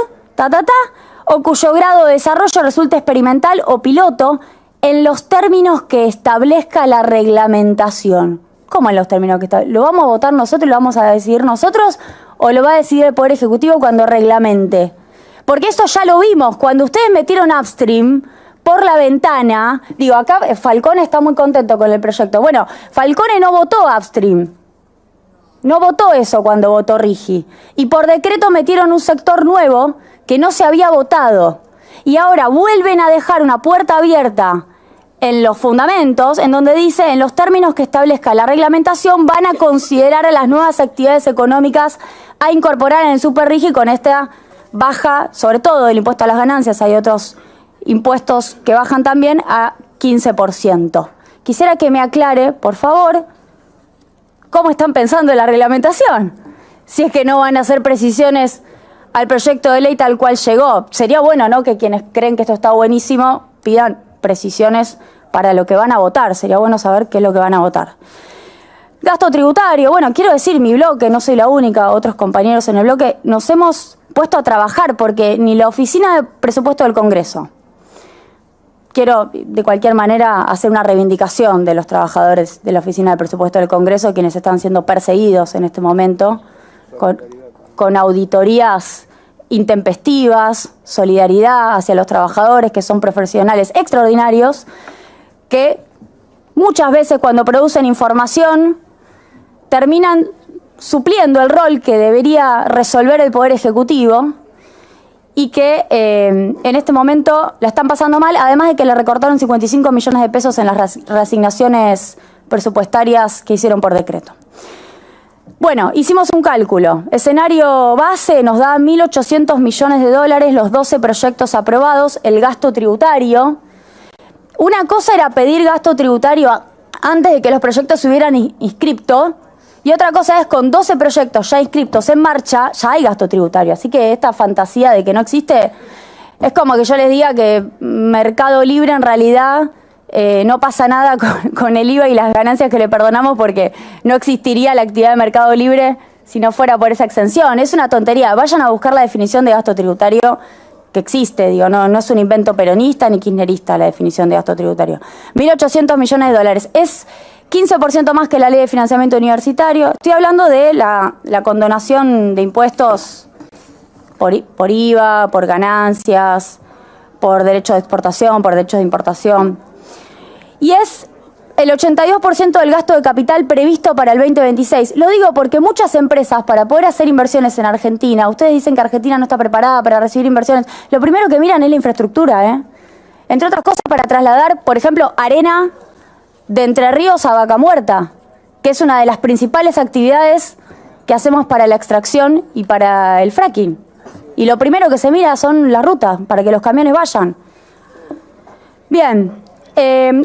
o cuyo grado de desarrollo resulte experimental o piloto en los términos que establezca la reglamentación. ¿Cómo en los términos que establezca? ¿Lo vamos a votar nosotros y lo vamos a decidir nosotros o lo va a decidir el Poder Ejecutivo cuando reglamente? Porque esto ya lo vimos, cuando ustedes metieron upstream por la ventana, digo, acá Falcone está muy contento con el proyecto. Bueno, Falcone no votó upstream. No votó eso cuando votó RIGI. Y por decreto metieron un sector nuevo que no se había votado. Y ahora vuelven a dejar una puerta abierta en los fundamentos, en donde dice, en los términos que establezca la reglamentación, van a considerar a las nuevas actividades económicas a incorporar en el Super RIGI con esta baja, sobre todo el impuesto a las ganancias. Hay otros impuestos que bajan también a 15%. Quisiera que me aclare, por favor, cómo están pensando en la reglamentación. Si es que no van a hacer precisiones al proyecto de ley tal cual llegó. Sería bueno, ¿no?, que quienes creen que esto está buenísimo pidan precisiones para lo que van a votar. Sería bueno saber qué es lo que van a votar. Gasto tributario. Bueno, quiero decir, mi bloque, no soy la única, otros compañeros en el bloque, nos hemos puesto a trabajar porque ni la Oficina de Presupuesto del Congreso, quiero de cualquier manera hacer una reivindicación de los trabajadores de la Oficina de Presupuesto del Congreso, quienes están siendo perseguidos en este momento con auditorías intempestivas, solidaridad hacia los trabajadores, que son profesionales extraordinarios, que muchas veces cuando producen información terminan supliendo el rol que debería resolver el Poder Ejecutivo y que en este momento la están pasando mal, además de que le recortaron 55 millones de pesos en las reasignaciones presupuestarias que hicieron por decreto. Bueno, hicimos un cálculo. Escenario base nos da 1.800 millones de dólares, los 12 proyectos aprobados, el gasto tributario. Una cosa era pedir gasto tributario antes de que los proyectos se hubieran inscripto, y otra cosa es con 12 proyectos ya inscriptos en marcha, ya hay gasto tributario. Así que esta fantasía de que no existe, es como que yo les diga que Mercado Libre en realidad no pasa nada con el IVA y las ganancias que le perdonamos, porque no existiría la actividad de Mercado Libre si no fuera por esa exención. Es una tontería. Vayan a buscar la definición de gasto tributario que existe, digo, no es un invento peronista ni kirchnerista la definición de gasto tributario. 1.800 millones de dólares. Es 15% más que la ley de financiamiento universitario. Estoy hablando de la condonación de impuestos por IVA, por ganancias, por derechos de exportación, por derechos de importación. Y es el 82% del gasto de capital previsto para el 2026. Lo digo porque muchas empresas, para poder hacer inversiones en Argentina, ustedes dicen que Argentina no está preparada para recibir inversiones, lo primero que miran es la infraestructura, entre otras cosas para trasladar, por ejemplo, arena de Entre Ríos a Vaca Muerta, que es una de las principales actividades que hacemos para la extracción y para el fracking. Y lo primero que se mira son las rutas, para que los camiones vayan. Bien,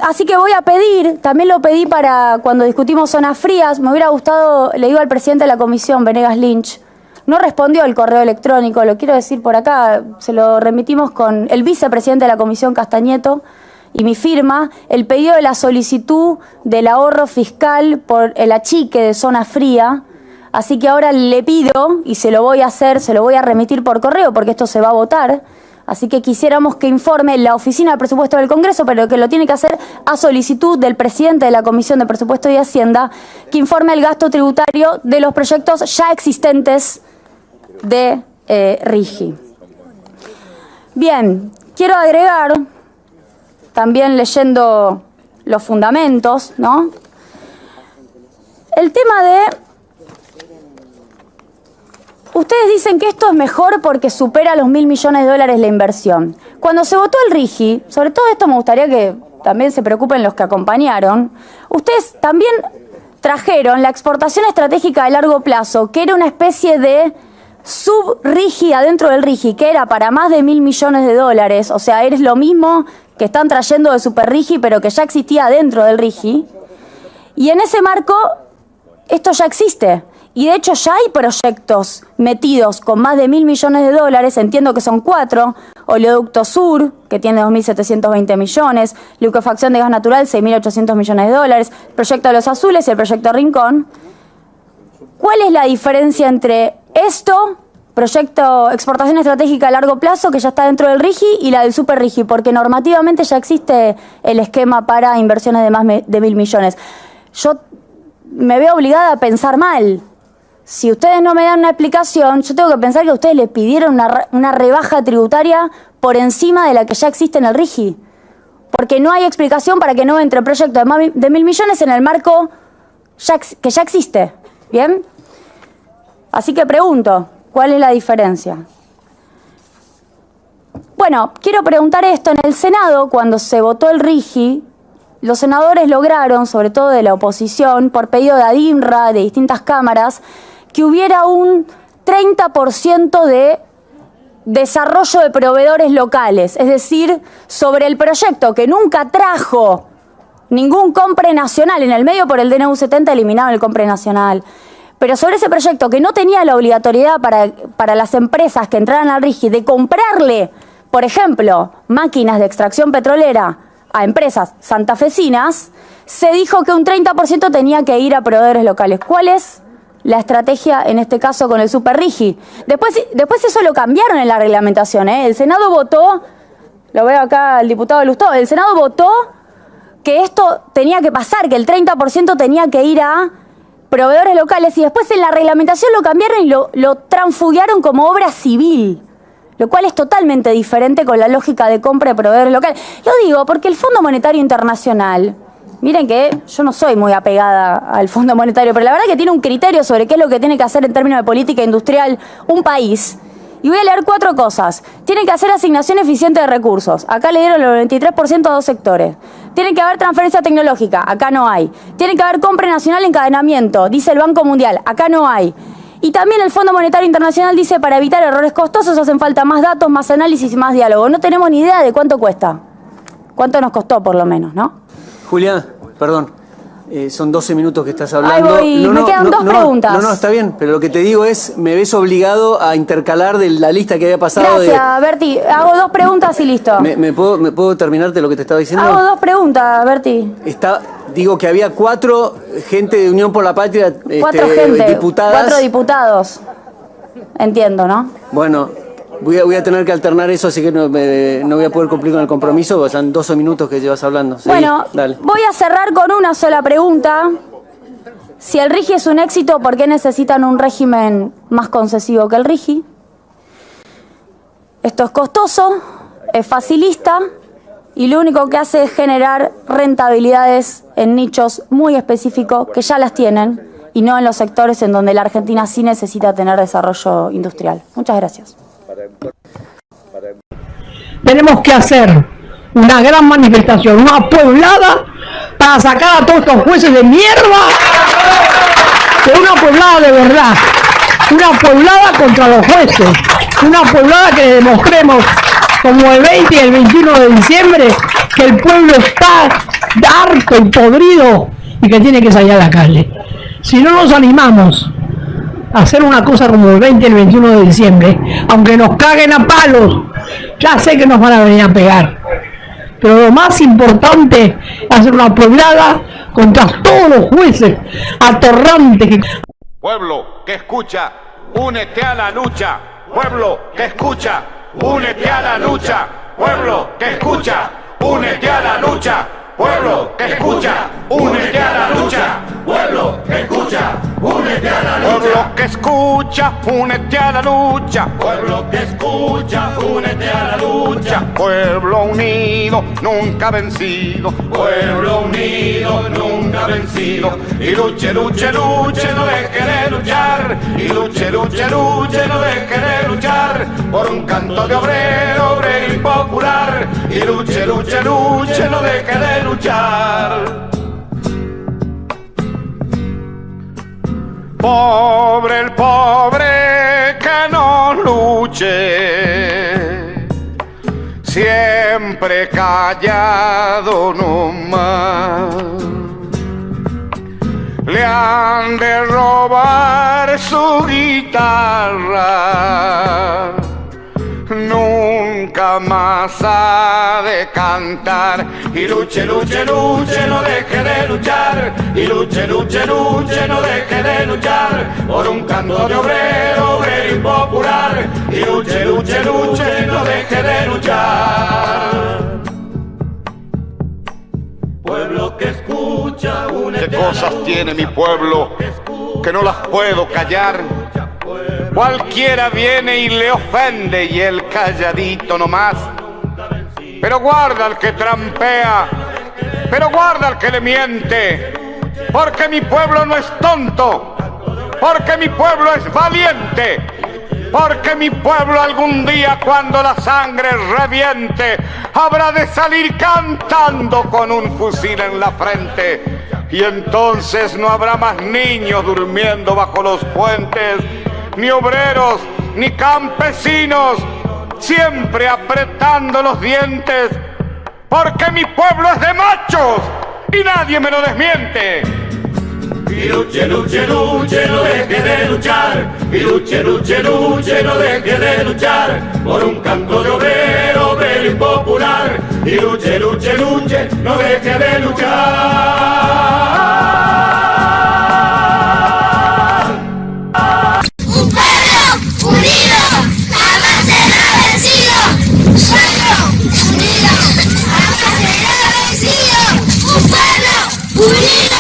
así que voy a pedir, también lo pedí para cuando discutimos zonas frías, me hubiera gustado, le digo al presidente de la comisión, Venegas Lynch, no respondió el correo electrónico, lo quiero decir por acá, se lo remitimos con el vicepresidente de la Comisión, Castañeto, y mi firma, el pedido de la solicitud del ahorro fiscal por el achique de zona fría. Así que ahora le pido, y se lo voy a hacer, se lo voy a remitir por correo porque esto se va a votar. Así que quisiéramos que informe la Oficina de Presupuesto del Congreso, pero que lo tiene que hacer a solicitud del presidente de la Comisión de Presupuesto y Hacienda, que informe el gasto tributario de los proyectos ya existentes de RIGI. Bien, quiero agregar, también leyendo los fundamentos, ¿no? El tema de... Ustedes dicen que esto es mejor porque supera los 1.000 millones de dólares la inversión. Cuando se votó el RIGI, sobre todo esto me gustaría que también se preocupen los que acompañaron, ustedes también trajeron la exportación estratégica de largo plazo, que era una especie de sub-RIGI adentro del RIGI, que era para más de 1.000 millones de dólares, o sea, es lo mismo que están trayendo de Super RIGI, pero que ya existía dentro del RIGI. Y en ese marco, esto ya existe. Y de hecho ya hay proyectos metidos con más de 1.000 millones de dólares, entiendo que son 4, Oleoducto Sur, que tiene 2.720 millones, liquefacción de gas natural, 6.800 millones de dólares, proyecto de los Azules y el proyecto Rincón. ¿Cuál es la diferencia entre esto, proyecto exportación estratégica a largo plazo, que ya está dentro del RIGI, y la del Super RIGI? Porque normativamente ya existe el esquema para inversiones de más de 1.000 millones. Yo me veo obligada a pensar mal. Si ustedes no me dan una explicación, yo tengo que pensar que ustedes les pidieron una rebaja tributaria por encima de la que ya existe en el RIGI. Porque no hay explicación para que no entre proyecto de más de 1.000 millones en el marco que ya existe. ¿Bien? Así que pregunto, ¿cuál es la diferencia? Bueno, quiero preguntar esto. En el Senado, cuando se votó el RIGI, los senadores lograron, sobre todo de la oposición, por pedido de ADIMRA, de distintas cámaras, que hubiera un 30% de desarrollo de proveedores locales. Es decir, sobre el proyecto que nunca trajo ningún compre nacional, en el medio por el DNU 70 eliminaron el compre nacional, pero sobre ese proyecto que no tenía la obligatoriedad para las empresas que entraran al RIGI de comprarle, por ejemplo, máquinas de extracción petrolera a empresas santafesinas, se dijo que un 30% tenía que ir a proveedores locales. ¿Cuál es la estrategia en este caso con el Super RIGI? Después eso lo cambiaron en la reglamentación, ¿eh? El Senado votó, lo veo acá el diputado Lustó, el Senado votó que esto tenía que pasar, que el 30% tenía que ir a proveedores locales, y después en la reglamentación lo cambiaron y lo transfugiaron como obra civil, lo cual es totalmente diferente con la lógica de compra de proveedores locales. Lo digo porque el Fondo Monetario Internacional, miren que yo no soy muy apegada al Fondo Monetario, pero la verdad que tiene un criterio sobre qué es lo que tiene que hacer en términos de política industrial un país. Y voy a leer 4 cosas. Tienen que hacer asignación eficiente de recursos. Acá le dieron el 93% a 2 sectores. Tiene que haber transferencia tecnológica. Acá no hay. Tiene que haber compra nacional y encadenamiento. Dice el Banco Mundial. Acá no hay. Y también el Fondo Monetario Internacional dice, para evitar errores costosos hacen falta más datos, más análisis y más diálogo. No tenemos ni idea de cuánto cuesta. Cuánto nos costó, por lo menos, ¿no? Julián, perdón. Son 12 minutos que estás hablando. Ahí voy, me quedan 2 preguntas. No, está bien, pero lo que te digo es, me ves obligado a intercalar de la lista que había pasado. Gracias, Berti. Hago 2 preguntas y listo. ¿Me puedo terminarte lo que te estaba diciendo? Hago 2 preguntas, Berti. Digo que había 4 gente de Unión por la Patria, 4 gente, diputadas. 4 diputados. Entiendo, ¿no? Bueno, voy a tener que alternar eso, así que no voy a poder cumplir con el compromiso, porque son 12 minutos que llevas hablando. Seguí, bueno, dale. Voy a cerrar con una sola pregunta. Si el RIGI es un éxito, ¿por qué necesitan un régimen más concesivo que el RIGI? Esto es costoso, es facilista y lo único que hace es generar rentabilidades en nichos muy específicos que ya las tienen y no en los sectores en donde la Argentina sí necesita tener desarrollo industrial. Muchas gracias. Tenemos que hacer una gran manifestación, una pueblada para sacar a todos estos jueces de mierda, pero una pueblada de verdad, una pueblada contra los jueces, una pueblada que demostremos como el 20 y el 21 de diciembre que el pueblo está harto y podrido y que tiene que salir a la calle. Si no nos animamos hacer una cosa como el 20 y el 21 de diciembre, aunque nos caguen a palos, ya sé que nos van a venir a pegar. Pero lo más importante es hacer una pueblada contra todos los jueces atorrantes que... Pueblo que escucha, únete a la lucha. Pueblo que escucha, únete a la lucha. Pueblo que escucha, únete a la lucha. Pueblo que escucha, únete a la lucha. Pueblo que escucha, únete a la lucha. Pueblo que escucha, únete a la lucha. Pueblo que escucha, únete a la lucha. Pueblo unido, nunca vencido. Pueblo unido, nunca vencido. Y luche, luche, luche, no deje de luchar. Y luche, luche, luche, no deje de luchar. Por un canto de obrero, obrero y popular. Y luche, luche, luche, no deje de luchar. Pobre el pobre que no luche, siempre callado nomás. Le han de robar su guitarra, nunca más ha de cantar. Y luche, luche, luche, no deje de luchar. Y luche, luche, luche, no deje de luchar. Por un canto de obrero, obrero y popular. Y luche, luche, luche, no deje de luchar. Pueblo que escucha, únete. ¿Qué cosas tiene mi pueblo que no las puedo callar? Cualquiera viene y le ofende y él calladito nomás. Pero guarda al que trampea, pero guarda al que le miente, porque mi pueblo no es tonto, porque mi pueblo es valiente, porque mi pueblo algún día cuando la sangre reviente habrá de salir cantando con un fusil en la frente. Y entonces no habrá más niños durmiendo bajo los puentes, ni obreros, ni campesinos, siempre apretando los dientes, porque mi pueblo es de machos y nadie me lo desmiente. Y luche, luche, luche, no deje de luchar. Y luche, luche, luche, no deje de luchar. Por un canto de obrero, obrero y popular. Y luche, luche, luche, no deje de luchar. Un pueblo unido jamás será vencido. Un pueblo unido jamás será vencido. Un pueblo unido.